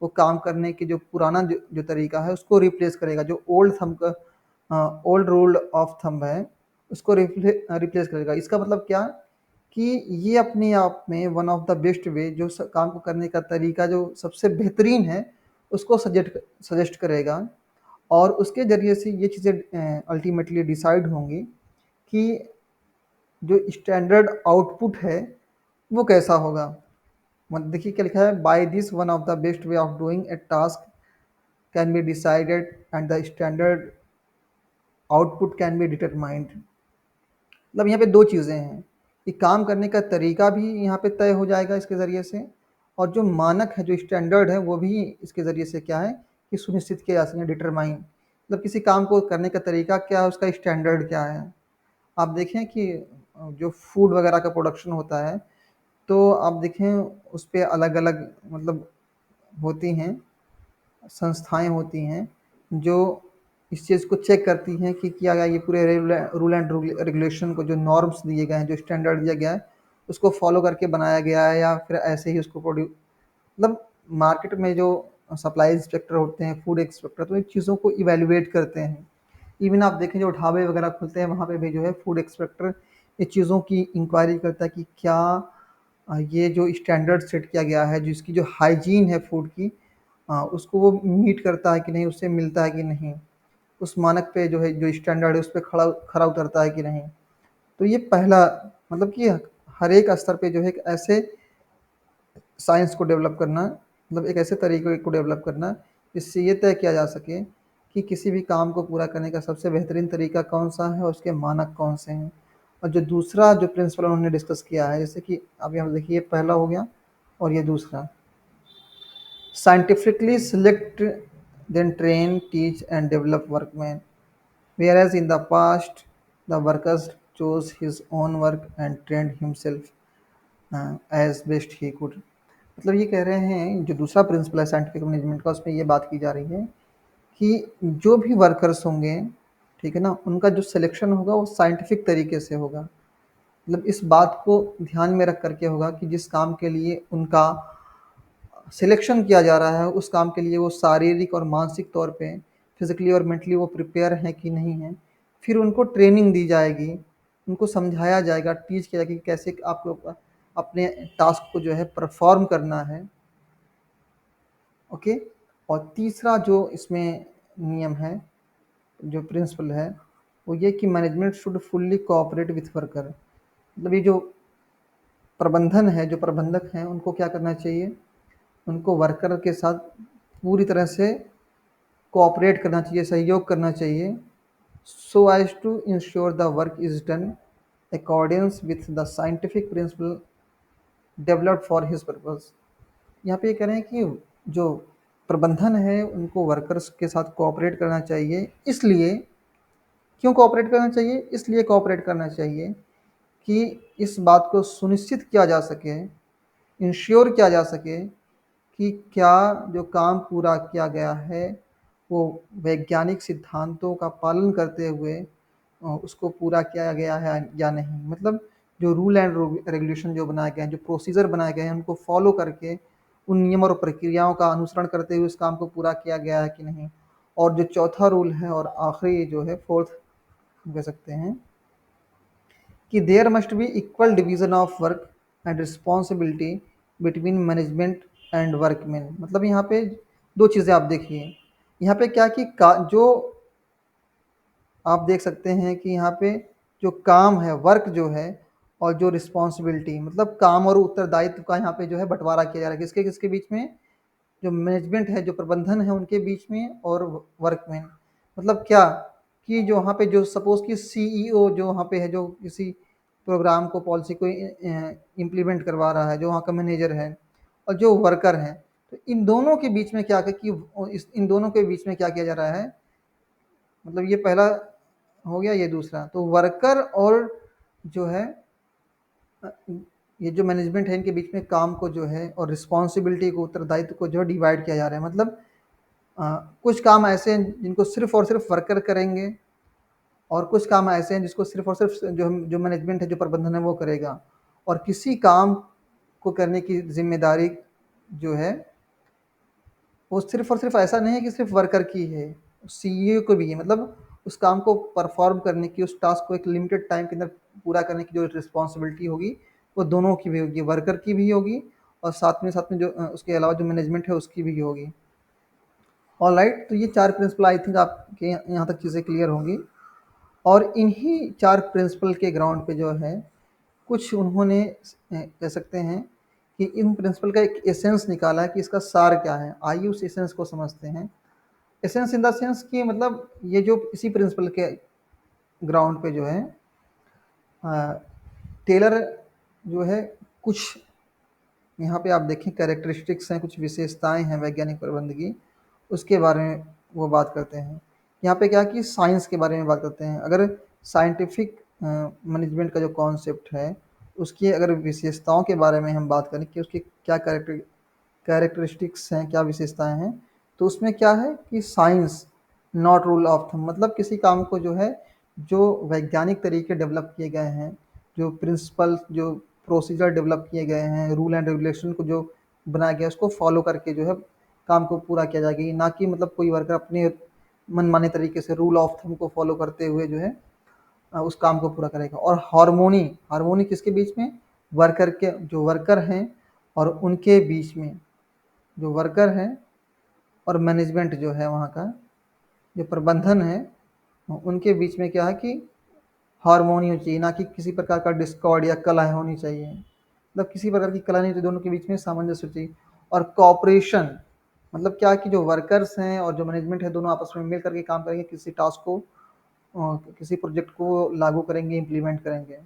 वो काम करने के जो पुराना जो तरीका है उसको रिप्लेस करेगा। जो ओल्ड थंब का ओल्ड रूल ऑफ थंब है उसको रिप्लेस करेगा। इसका मतलब क्या कि ये अपने आप में वन ऑफ द बेस्ट वे, जो काम को करने का तरीका जो सबसे बेहतरीन है, उसको सजेस्ट करेगा। और उसके ज़रिए से ये चीज़ें अल्टीमेटली डिसाइड होंगी कि जो स्टैंडर्ड आउटपुट है वो कैसा होगा। मतलब देखिए क्या लिखा है, by this one of the best way of doing a task can be decided and the standard output can be determined. मतलब यहाँ पे 2 चीज़ें हैं कि काम करने का तरीका भी यहाँ पे तय हो जाएगा इसके ज़रिए से, और जो मानक है, जो स्टैंडर्ड है, वो भी इसके ज़रिए से क्या है कि सुनिश्चित किया जा सके, डिटरमाइन। मतलब किसी काम को करने का तरीका क्या है, उसका स्टैंडर्ड क्या है। आप देखें कि जो फूड वगैरह का प्रोडक्शन होता है, तो आप देखें उस पे अलग-अलग मतलब होती हैं, संस्थाएँ होती हैं जो इस चीज़ को चेक करती हैं कि क्या ये पूरे रूल एंड रेगुलेशन को, जो नॉर्म्स दिए गए हैं, जो स्टैंडर्ड दिया गया है, उसको फॉलो करके बनाया गया है, या फिर ऐसे ही उसको मतलब मार्केट में जो सप्लाई इंस्पेक्टर होते हैं, फूड इंस्पेक्टर, तो इन चीज़ों को इवैल्यूएट करते हैं। इवन आप देखें जो ढाबे वगैरह खुलते हैं वहाँ पे भी जो है फूड इंस्पेक्टर ये चीज़ों की इंक्वायरी करता है कि क्या ये जो स्टैंडर्ड सेट किया गया है, जिसकी जो हाइजीन है फूड की, उसको वो मीट करता है कि नहीं, उससे मिलता है कि नहीं, उस मानक पे जो है, जो स्टैंडर्ड है, उस पे खड़ा खरा उतरता है कि नहीं। तो ये पहला, मतलब कि हर एक स्तर पे जो है एक ऐसे साइंस को डेवलप करना, मतलब एक ऐसे तरीके को डेवलप करना जिससे ये तय किया जा सके कि किसी भी काम को पूरा करने का सबसे बेहतरीन तरीका कौन-सा है और उसके मानक कौन से हैं। और जो दूसरा जो प्रिंसिपल उन्होंने डिस्कस किया है, जैसे कि अभी हम देखिए, पहला हो गया और ये दूसरा, scientifically select, then train, teach and develop workmen, whereas in the past the workers chose his own work and trained himself as best he could। मतलब ये कह रहे हैं, जो दूसरा प्रिंसिपल है साइंटिफिक मैनेजमेंट का, उसमें ये बात की जा रही है कि जो भी वर्कर्स होंगे, ठीक है ना, उनका जो सिलेक्शन होगा वो साइंटिफिक तरीके से होगा। मतलब इस बात को ध्यान में रख करके होगा कि जिस काम के लिए उनका सिलेक्शन किया जा रहा है, उस काम के लिए वो शारीरिक और मानसिक तौर पे, फिजिकली और मेंटली वो प्रिपेयर हैं कि नहीं हैं। फिर उनको ट्रेनिंग दी जाएगी, उनको समझाया जाएगा, टीच किया जाएगा कि कैसे आपको अपने टास्क को जो है परफॉर्म करना है। ओके। और तीसरा जो इसमें नियम है, जो प्रिंसिपल है, वो ये कि management should fully cooperate with worker. मतलब ये जो प्रबंधन है, जो प्रबंधक हैं, उनको क्या करना चाहिए, उनको वर्कर के साथ पूरी तरह से कोऑपरेट करना चाहिए, सहयोग करना चाहिए, so as to ensure the work is done accordings with the scientific principle developed for his purpose. यहाँ पे ये कह रहे हैं कि जो प्रबंधन है उनको वर्कर्स के साथ कोऑपरेट करना चाहिए। इसलिए क्यों कोऑपरेट करना चाहिए, इसलिए कोऑपरेट करना चाहिए कि इस बात को सुनिश्चित किया जा सके, इंश्योर किया जा सके कि क्या जो काम पूरा किया गया है वो वैज्ञानिक सिद्धांतों का पालन करते हुए उसको पूरा किया गया है या नहीं। मतलब जो रूल एंड रेगुलेशन जो बनाए गए हैं, जो प्रोसीजर बनाए गए हैं, उनको फॉलो करके, उन नियम और प्रक्रियाओं का अनुसरण करते हुए उस काम को पूरा किया गया है कि नहीं। और जो चौथा रूल है और आखिरी जो है, फोर्थ कह सकते हैं, कि there must be equal division of work and responsibility between management and workman. मतलब यहाँ पे दो चीज़ें आप देखिए, यहाँ पे क्या कि जो आप देख सकते हैं कि यहाँ पे जो काम है, वर्क जो है, और जो रिस्पॉन्सिबिलिटी, मतलब काम और उत्तरदायित्व का यहाँ पे जो है बंटवारा किया जा रहा है, किसके किसके बीच में, जो मैनेजमेंट है, जो प्रबंधन है, उनके बीच में, और वर्कमैन। मतलब क्या कि जो वहाँ पे जो सपोज कि सीईओ जो वहाँ पे है, जो किसी प्रोग्राम को, पॉलिसी को इम्प्लीमेंट करवा रहा है, जो वहाँ का मैनेजर है, और जो वर्कर है, तो इन दोनों के बीच में क्या कि इन दोनों के बीच में क्या किया जा रहा है। मतलब ये पहला हो गया, ये दूसरा। तो वर्कर और जो है ये जो मैनेजमेंट है, इनके बीच में काम को जो है और रिस्पॉन्सिबिलिटी को, उत्तरदायित्व को जो डिवाइड किया जा रहा है। मतलब कुछ काम ऐसे हैं जिनको सिर्फ और सिर्फ वर्कर करेंगे, और कुछ काम ऐसे हैं जिसको सिर्फ और सिर्फ जो मैनेजमेंट है, जो प्रबंधन है, वो करेगा। और किसी काम को करने की जिम्मेदारी जो है वो सिर्फ और सिर्फ ऐसा नहीं है कि सिर्फ वर्कर की है, सीईओ को भी है। मतलब उस काम को परफॉर्म करने की, उस टास्क को एक लिमिटेड टाइम के अंदर पूरा करने की जो रिस्पॉन्सिबिलिटी होगी, वो दोनों की भी होगी, वर्कर की भी होगी, और साथ में जो उसके अलावा जो मैनेजमेंट है उसकी भी होगी। ऑलराइट, तो ये चार प्रिंसिपल, आई थिंक आपके यहाँ तक चीज़ें क्लियर होंगी। और इन्हीं चार प्रिंसिपल के ग्राउंड पे जो है, कुछ उन्होंने कह सकते हैं कि इन प्रिंसिपल का एक एसेंस निकाला है कि इसका सार क्या है। आइए उस एसेंस को समझते हैं। एसेंस इन द सेंस कि मतलब ये जो इसी प्रिंसिपल के ग्राउंड पे जो है टेलर जो है, कुछ यहाँ पे आप देखें कैरेक्टरिस्टिक्स हैं, कुछ विशेषताएं हैं वैज्ञानिक प्रबंध की, उसके बारे में वो बात करते हैं। यहाँ पे क्या कि साइंस के बारे में बात करते हैं। अगर साइंटिफिक मैनेजमेंट का जो कॉन्सेप्ट है, उसकी अगर विशेषताओं के बारे में हम बात करें कि उसकी क्या कैरेक्टरिस्टिक्स हैं, क्या विशेषताएं हैं, तो उसमें क्या है कि science not rule of thumb. मतलब किसी काम को जो है, जो वैज्ञानिक तरीके डेवलप किए गए हैं, जो प्रिंसिपल, जो प्रोसीजर डेवलप किए गए हैं, रूल एंड रेगुलेशन को जो बनाया गया है, उसको फॉलो करके जो है काम को पूरा किया जाएगा। ना कि मतलब कोई वर्कर अपने मनमाने तरीके से रूल ऑफ थंब को फॉलो करते हुए जो है उस काम को पूरा करेगा। और हार्मोनी, हार्मोनी किसके बीच में, वर्कर के, जो वर्कर हैं और उनके बीच में, जो वर्कर हैं और मैनेजमेंट जो है, वहाँ का जो प्रबंधन है, उनके बीच में क्या है कि हार्मोनी होनी चाहिए, ना कि किसी प्रकार का डिस्कॉर्ड या कलह होनी चाहिए। मतलब किसी प्रकार की कलह नहीं होती, दोनों के बीच में सामंजस्य चाहिए। और कॉपरेशन, मतलब क्या कि जो वर्कर्स हैं और जो मैनेजमेंट है, दोनों आपस में मिल करके काम करेंगे, किसी टास्क को, किसी प्रोजेक्ट को लागू करेंगे, इम्प्लीमेंट करेंगे।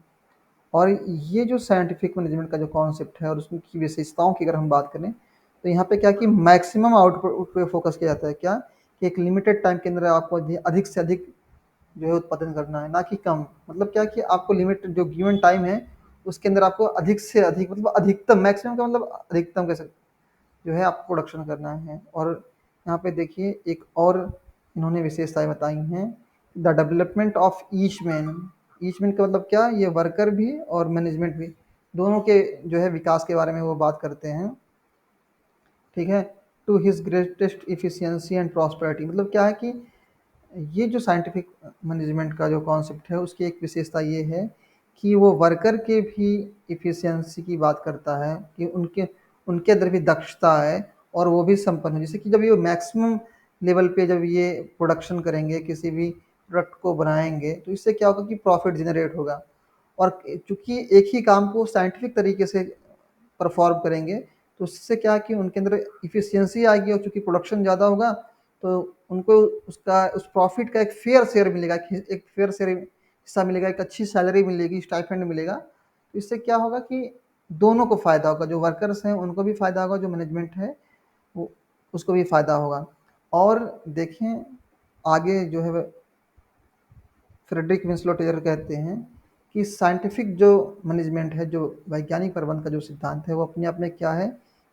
और ये जो साइंटिफिक मैनेजमेंट का जो कॉन्सेप्ट है और उसकी विशेषताओं की अगर हम बात करें, तो यहाँ पे क्या कि मैक्सिमम आउटपुट पे फोकस किया जाता है। क्या कि एक लिमिटेड टाइम के अंदर आपको अधिक से अधिक जो है उत्पादन करना है, ना कि कम। मतलब क्या है कि आपको लिमिट जो गिवन टाइम है उसके अंदर आपको अधिक से अधिक, मतलब अधिकतम, मैक्सिमम का मतलब अधिकतम कह सकते, जो है आपको प्रोडक्शन करना है। और यहाँ पे देखिए एक और इन्होंने विशेषताएं बताई हैं, the development of each man का मतलब क्या, ये वर्कर भी और मैनेजमेंट भी, दोनों के जो है विकास के बारे में वो बात करते हैं। ठीक है, to his greatest efficiency and prosperity, मतलब क्या है कि ये जो साइंटिफिक मैनेजमेंट का जो कॉन्सेप्ट है उसकी एक विशेषता ये है कि वो वर्कर के भी इफिशियंसी की बात करता है, कि उनके उनके अंदर भी दक्षता है और वो भी संपन्न है। जैसे कि जब ये मैक्सिमम लेवल पे जब ये प्रोडक्शन करेंगे, किसी भी प्रोडक्ट को बनाएंगे, तो इससे क्या होगा कि प्रॉफिट जनरेट होगा। और चूंकि एक ही काम को साइंटिफिक तरीके से परफॉर्म करेंगे, तो उससे क्या है कि उनके अंदर इफिशियंसी आएगी, और चूंकि प्रोडक्शन ज़्यादा होगा तो उनको उसका उस प्रॉफिट का एक फेयर शेयर मिलेगा, एक फेयर शेयर हिस्सा मिलेगा, एक अच्छी सैलरी मिलेगी, स्टाइपेंड मिलेगा। तो इससे क्या होगा कि दोनों को फ़ायदा होगा, जो वर्कर्स हैं उनको भी फ़ायदा होगा, जो मैनेजमेंट है वो उसको भी फ़ायदा होगा। और देखें आगे जो है फ्रेडरिक विंसलो टेलर कहते हैं कि साइंटिफिक जो मैनेजमेंट है, जो वैज्ञानिक प्रबंध का जो सिद्धांत है, वो अपने आप में क्या है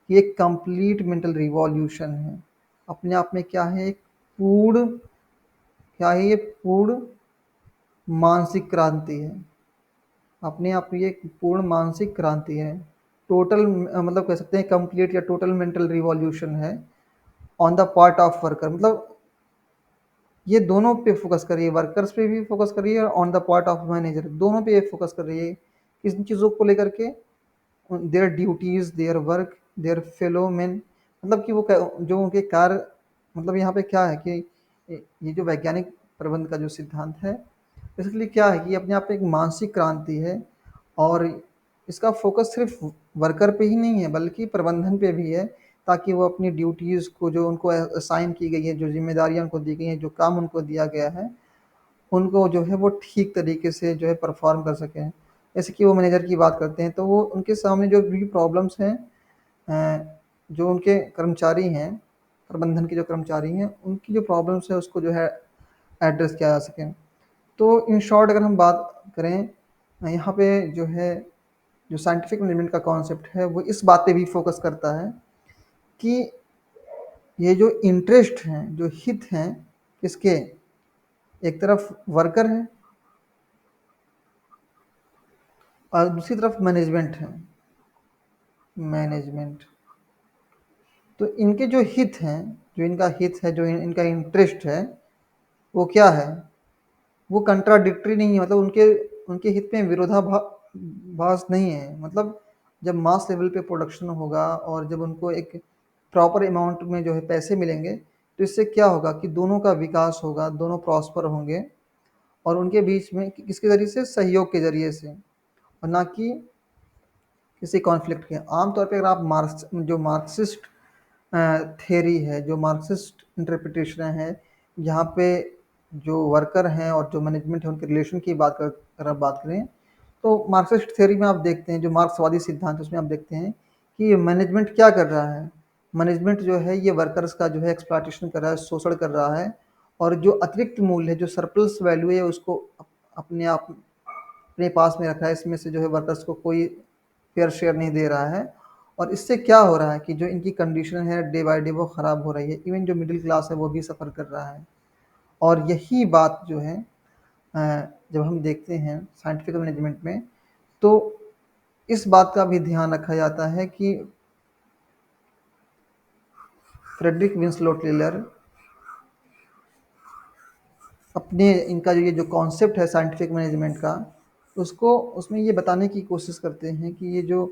कि एक कंप्लीट मेंटल रिवॉल्यूशन है। अपने आप में क्या है, एक पूर्ण, क्या है ये, पूर्ण मानसिक क्रांति है। अपने आप में ये एक पूर्ण मानसिक क्रांति है। टोटल मतलब कह सकते हैं कंप्लीट या टोटल मेंटल रिवॉल्यूशन है on the part of worker. मतलब ये दोनों पे फोकस कर रही है, वर्कर्स पे भी फोकस कर रही है और on the part of manager, दोनों पे ये फोकस कर रही है। किन चीज़ों को लेकर के, their duties, their work, there fellow man, मतलब कि वो जो उनके कार्य, मतलब यहाँ पे क्या है कि ये जो वैज्ञानिक प्रबंध का जो सिद्धांत है, बेसिकली क्या है कि ये अपने आप में एक मानसिक क्रांति है। और इसका फोकस सिर्फ वर्कर पे ही नहीं है बल्कि प्रबंधन पे भी है, ताकि वो अपनी ड्यूटीज़ को, जो उनको असाइन की गई है, जो जिम्मेदारियां उनको दी गई हैं, जो काम उनको दिया गया है, उनको जो है वो ठीक तरीके से जो है परफॉर्म कर सकें। जैसे कि वो मैनेजर की बात करते हैं तो वो उनके सामने जो भी प्रॉब्लम्स हैं, जो उनके कर्मचारी हैं, प्रबंधन के जो कर्मचारी हैं, उनकी जो प्रॉब्लम्स है उसको जो है एड्रेस किया जा सके। तो इन शॉर्ट अगर हम बात करें, यहाँ पे जो है जो साइंटिफिक मैनेजमेंट का कॉन्सेप्ट है वो इस बात पे भी फोकस करता है कि ये जो इंटरेस्ट हैं, जो हित हैं, किसके, एक तरफ वर्कर है और दूसरी तरफ मैनेजमेंट है, मैनेजमेंट। तो इनके जो हित हैं, जो इनका हित है, जो इनका इंटरेस्ट है, वो क्या है, वो कंट्राडिक्टरी नहीं है, मतलब उनके उनके हित में विरोधाभास नहीं है। मतलब जब मास लेवल पे प्रोडक्शन होगा और जब उनको एक प्रॉपर अमाउंट में जो है पैसे मिलेंगे, तो इससे क्या होगा कि दोनों का विकास होगा, दोनों प्रॉस्पर होंगे, और उनके बीच में किसके ज़रिए से, सहयोग के ज़रिए से, और ना कि किसी कॉन्फ्लिक्ट के। आमतौर पे अगर आप मार्क्सिस्ट थ्योरी है, जो मार्क्सिस्ट इंटरप्रिटेशन है, यहाँ पे जो वर्कर हैं और जो मैनेजमेंट है उनके रिलेशन की अगर आप बात करें, तो मार्क्सिस्ट थ्योरी में आप देखते हैं, जो मार्क्सवादी सिद्धांत है उसमें आप देखते हैं कि मैनेजमेंट क्या कर रहा है। मैनेजमेंट जो है ये वर्कर्स का जो है एक्सप्लॉयटेशन कर रहा है, शोषण कर रहा है, और जो अतिरिक्त मूल्य है, जो सरप्लस वैल्यू है, उसको अपने आप अपने पास में रखा है। इसमें से जो है वर्कर्स को कोई फेयर शेयर नहीं दे रहा है। और इससे क्या हो रहा है कि जो इनकी कंडीशन है डे बाय डे वो ख़राब हो रही है, इवन जो मिडिल क्लास है वो भी सफ़र कर रहा है। और यही बात जो है जब हम देखते हैं साइंटिफिक मैनेजमेंट में, तो इस बात का भी ध्यान रखा जाता है कि फ्रेडरिक विंसलो टेलर अपने इनका जो ये जो कॉन्सेप्ट है साइंटिफिक मैनेजमेंट का, उसको उसमें ये बताने की कोशिश करते हैं कि ये जो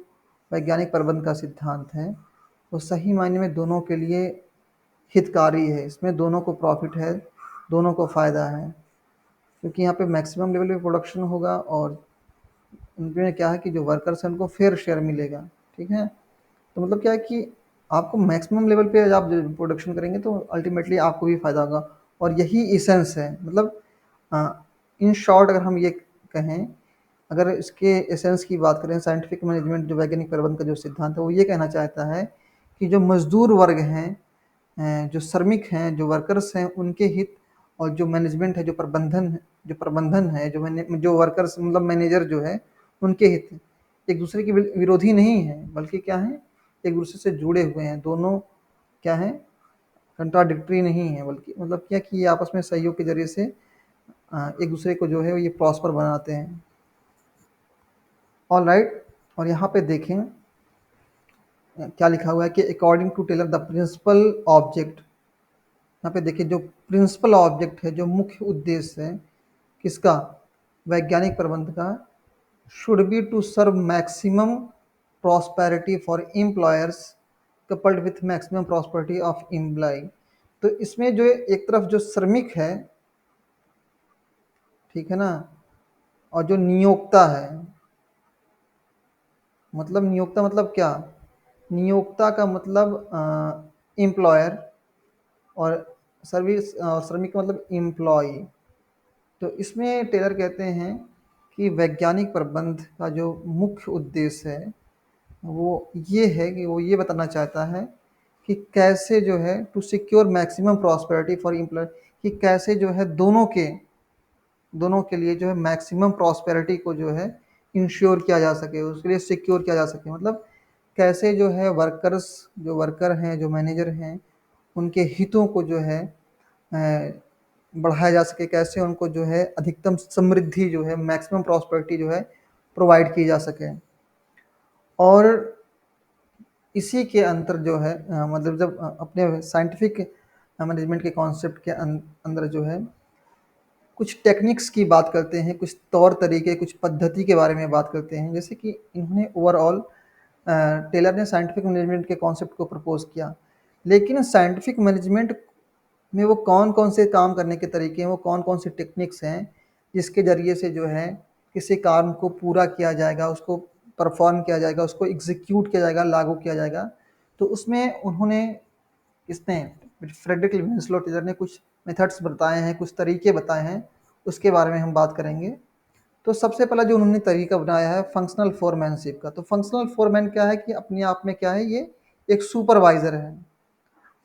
वैज्ञानिक प्रबंध का सिद्धांत है वो सही मायने में दोनों के लिए हितकारी है। इसमें दोनों को प्रॉफिट है, दोनों को फ़ायदा है, क्योंकि यहाँ पे मैक्सिमम लेवल पे प्रोडक्शन होगा और उनमें क्या है कि जो वर्कर्स हैं उनको फेयर शेयर मिलेगा। ठीक है, तो मतलब क्या है कि आपको मैक्सिमम लेवल पे आप प्रोडक्शन करेंगे तो अल्टीमेटली आपको भी फ़ायदा होगा। और यही इसेंस है। मतलब इन शॉर्ट अगर हम ये कहें, अगर इसके एसेंस की बात करें, साइंटिफिक मैनेजमेंट जो वैज्ञानिक प्रबंध का जो सिद्धांत है वो ये कहना चाहता है कि जो मजदूर वर्ग हैं, जो श्रमिक हैं, जो वर्कर्स हैं, उनके हित और जो मैनेजमेंट है, जो प्रबंधन है, जो वर्कर्स मतलब मैनेजर जो है, उनके हित एक दूसरे के विरोधी नहीं है, बल्कि क्या है, एक दूसरे से जुड़े हुए हैं। दोनों क्या है, कंट्राडिक्टरी नहीं है, बल्कि मतलब क्या कि ये आपस में सहयोग के जरिए से एक दूसरे को जो है ये प्रॉस्पर बनाते हैं। ऑल राइट, और यहाँ पे देखें क्या लिखा हुआ है कि according to Taylor the principal object, यहाँ पे देखिए जो प्रिंसिपल ऑब्जेक्ट है, जो मुख्य उद्देश्य है किसका, वैज्ञानिक प्रबंध का, should be to serve maximum prosperity for employers coupled with maximum prosperity of employ. तो इसमें जो एक तरफ जो श्रमिक है, ठीक है ना, और जो नियोक्ता है, मतलब नियोक्ता मतलब क्या, नियोक्ता का मतलब एम्प्लॉयर, और श्रमिक का मतलब एम्प्लॉय। तो इसमें टेलर कहते हैं कि वैज्ञानिक प्रबंध का जो मुख्य उद्देश्य है वो ये है कि वो ये बताना चाहता है कि कैसे जो है to secure maximum prosperity for employ, कि कैसे जो है दोनों के लिए जो है मैक्सिमम प्रॉस्पेरिटी को जो है इंश्योर किया जा सके, उसके लिए सिक्योर किया जा सके। मतलब कैसे जो है जो वर्कर हैं, जो मैनेजर हैं, उनके हितों को जो है बढ़ाया जा सके, कैसे उनको जो है अधिकतम समृद्धि जो है, मैक्सिमम प्रॉस्पेरिटी जो है प्रोवाइड की जा सके। और इसी के अंतर जो है मतलब जब अपने साइंटिफिक मैनेजमेंट के कॉन्सेप्ट के अंदर जो है कुछ टेक्निक्स की बात करते हैं, कुछ तौर तरीके, कुछ पद्धति के बारे में बात करते हैं। जैसे कि इन्होंने ओवरऑल टेलर ने साइंटिफिक मैनेजमेंट के कॉन्सेप्ट को प्रपोज किया, लेकिन साइंटिफिक मैनेजमेंट में वो कौन कौन से काम करने के तरीके हैं, वो कौन कौन से टेक्निक्स हैं जिसके ज़रिए से जो है किसी काम को पूरा किया जाएगा, उसको परफॉर्म किया जाएगा, उसको एग्जीक्यूट किया जाएगा, लागू किया जाएगा। तो उसमें उन्होंने इसने फ्रेडरिक विंसलो टेलर ने कुछ मेथड्स बताए हैं, कुछ तरीके बताए हैं, उसके बारे में हम बात करेंगे। तो सबसे पहला जो उन्होंने तरीका बनाया है फंक्शनल फोरमैनशिप का। तो फंक्शनल फोरमैन क्या है कि अपने आप में क्या है, ये एक सुपरवाइजर है।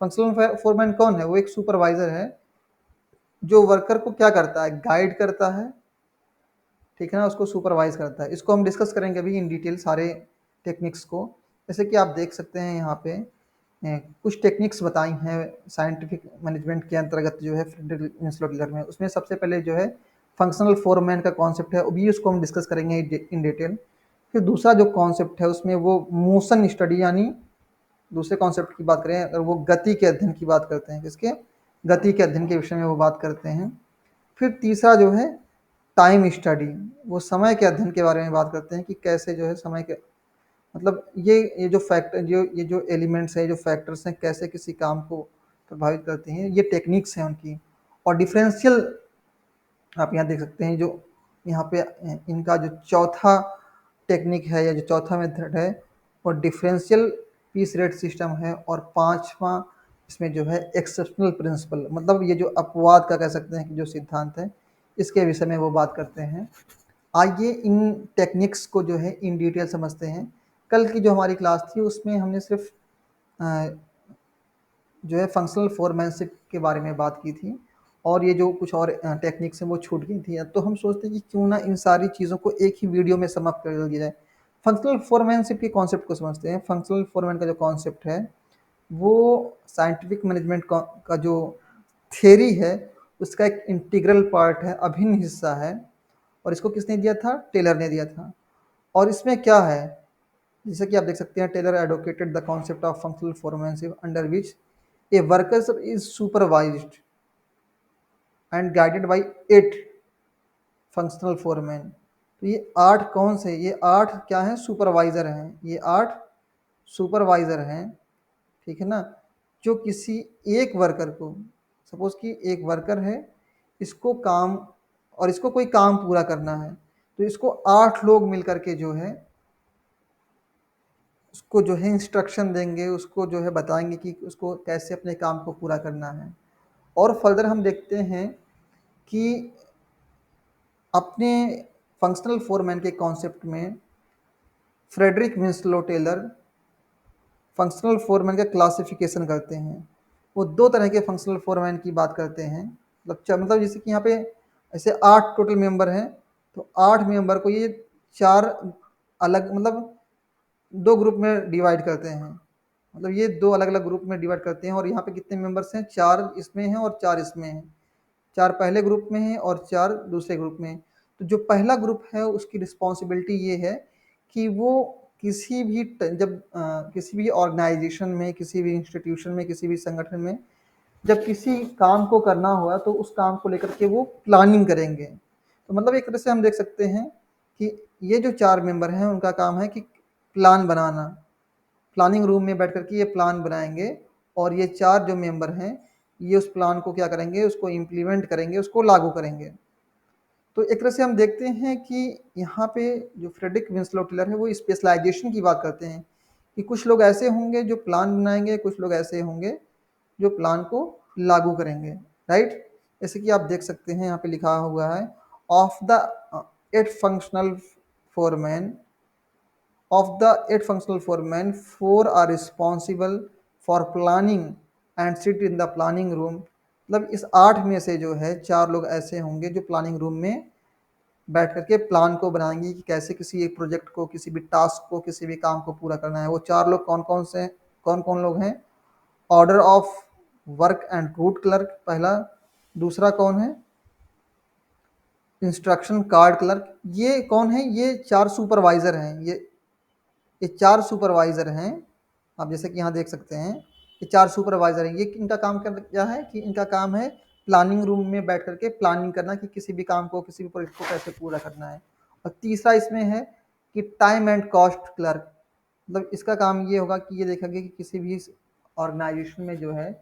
फंक्शनल फोरमैन कौन है, वो एक सुपरवाइजर है जो वर्कर को क्या करता है, गाइड करता है, ठीक है ना, उसको सुपरवाइज करता है। इसको हम डिस्कस करेंगे अभी इन डिटेल सारे टेक्निक्स को। जैसे कि आप देख सकते हैं यहाँ पे कुछ टेक्निक्स बताई हैं साइंटिफिक मैनेजमेंट के अंतर्गत जो है फ्रेडरिक विंसलो टेलर में। उसमें सबसे पहले जो है फंक्शनल फोरमैन का कॉन्सेप्ट है, अभी उसको हम डिस्कस करेंगे इन डिटेल। फिर दूसरा जो कॉन्सेप्ट है उसमें वो मोशन स्टडी, यानी दूसरे कॉन्सेप्ट की बात करें अगर वो गति के अध्ययन की बात करते हैं, किसके, गति के अध्ययन के विषय में वो बात करते हैं। फिर तीसरा जो है टाइम स्टडी, वो समय के अध्ययन के बारे में बात करते हैं कि कैसे जो है समय के मतलब ये जो फैक्टर, ये जो एलिमेंट्स हैं, जो फैक्टर्स हैं, कैसे किसी काम को प्रभावित करते हैं, ये टेक्निक्स हैं उनकी। और डिफरेंशियल आप यहाँ देख सकते हैं, जो यहाँ पे इनका जो चौथा टेक्निक है या जो चौथा मेथड है वो डिफरेंशियल पीस रेट सिस्टम है। और पांचवा इसमें जो है एक्सेप्शनल प्रिंसिपल, मतलब ये जो अपवाद का कह सकते हैं कि जो सिद्धांत है, इसके विषय में वो बात करते हैं। आइए इन टेक्निक्स को जो है इन डिटेल समझते हैं। कल की जो हमारी क्लास थी उसमें हमने सिर्फ जो है फंक्शनल फोरमैनशिप के बारे में बात की थी, और ये जो कुछ और टेक्निक्स हैं वो छूट गई थी। तो हम सोचते हैं कि क्यों ना इन सारी चीज़ों को एक ही वीडियो में समाप्त कर दिया जाए। फंक्शनल फोरमैनशिप के कॉन्सेप्ट को समझते हैं। फंक्शनल फोरमैन का जो कॉन्सेप्ट है वो साइंटिफिक मैनेजमेंट का जो थ्योरी है उसका एक इंटीग्रल पार्ट है, अभिन्न हिस्सा है। और इसको किसने दिया था, टेलर ने दिया था। और इसमें क्या है, जैसे कि आप देख सकते हैं, Taylor advocated the concept of functional foremanship under which a worker is supervised and guided by 8 functional foreman. तो ये 8 कौन से, ये 8 क्या हैं, सुपरवाइजर हैं। ये 8 सुपरवाइजर हैं, ठीक है ना, जो किसी एक वर्कर को, सपोज कि एक वर्कर है, इसको काम और इसको कोई काम पूरा करना है, तो इसको 8 लोग मिलकर के जो है उसको जो है इंस्ट्रक्शन देंगे, उसको जो है बताएंगे कि उसको कैसे अपने काम को पूरा करना है। और फर्दर हम देखते हैं कि अपने फंक्शनल फोरमैन के कॉन्सेप्ट में Frederick Winslow Taylor functional foreman का क्लासिफिकेशन करते हैं। वो 2 तरह के फंक्शनल फोरमैन की बात करते हैं। मतलब जैसे कि यहाँ पे ऐसे 8 टोटल मेंबर हैं, तो 8 मेंबर को ये 4 अलग मतलब 2 ग्रुप में डिवाइड करते हैं। मतलब ये 2 अलग-अलग ग्रुप में डिवाइड करते हैं और यहाँ पे कितने मेंबर्स हैं, 4 इसमें हैं और 4 इसमें हैं। 4 पहले ग्रुप में हैं और 4 दूसरे ग्रुप में हैं। तो जो पहला ग्रुप है उसकी रिस्पॉन्सिबिलिटी ये है कि वो किसी भी किसी भी ऑर्गेनाइजेशन में, किसी भी इंस्टीट्यूशन में, किसी भी संगठन में जब किसी काम को करना हुआ तो उस काम को लेकर के वो प्लानिंग करेंगे। तो मतलब एक तरह से हम देख सकते हैं कि ये जो 4 मेंबर हैं उनका काम है कि प्लान बनाना। प्लानिंग रूम में बैठ कर के ये प्लान बनाएंगे और ये 4 जो मेंबर हैं ये उस प्लान को क्या करेंगे, उसको इम्प्लीमेंट करेंगे, उसको लागू करेंगे। तो एक तरह से हम देखते हैं कि यहाँ पे जो फ्रेडरिक विंसलो टिलर है वो स्पेशलाइजेशन की बात करते हैं कि कुछ लोग ऐसे होंगे जो प्लान बनाएंगे, कुछ लोग ऐसे होंगे जो प्लान को लागू करेंगे, राइट। जैसे कि आप देख सकते हैं यहाँ पे लिखा हुआ है of the 8 functional foreman of the 8 functional foremen, 4 are responsible for planning and sit in the planning room। मतलब इस 8 में से जो है 4 लोग ऐसे होंगे जो प्लानिंग रूम में बैठ करके प्लान को बनाएंगे कि कैसे किसी एक प्रोजेक्ट को, किसी भी टास्क को, किसी भी काम को पूरा करना है। वो 4 लोग कौन कौन लोग हैं? Order of work and root clerk पहला। दूसरा कौन है? Instruction card clerk. ये कौन है? ये 4 सुपरवाइजर हैं। ये 4 सुपरवाइजर हैं। आप जैसे कि यहाँ देख सकते हैं ये 4 सुपरवाइजर हैं। ये इनका काम क्या है कि इनका काम है प्लानिंग रूम में बैठ करके प्लानिंग करना कि किसी भी काम को, किसी भी प्रोजेक्ट को कैसे पूरा करना है। और तीसरा इसमें है कि टाइम एंड कॉस्ट क्लर्क। मतलब इसका काम ये होगा कि ये देखेंगे कि किसी भी ऑर्गेनाइजेशन में जो है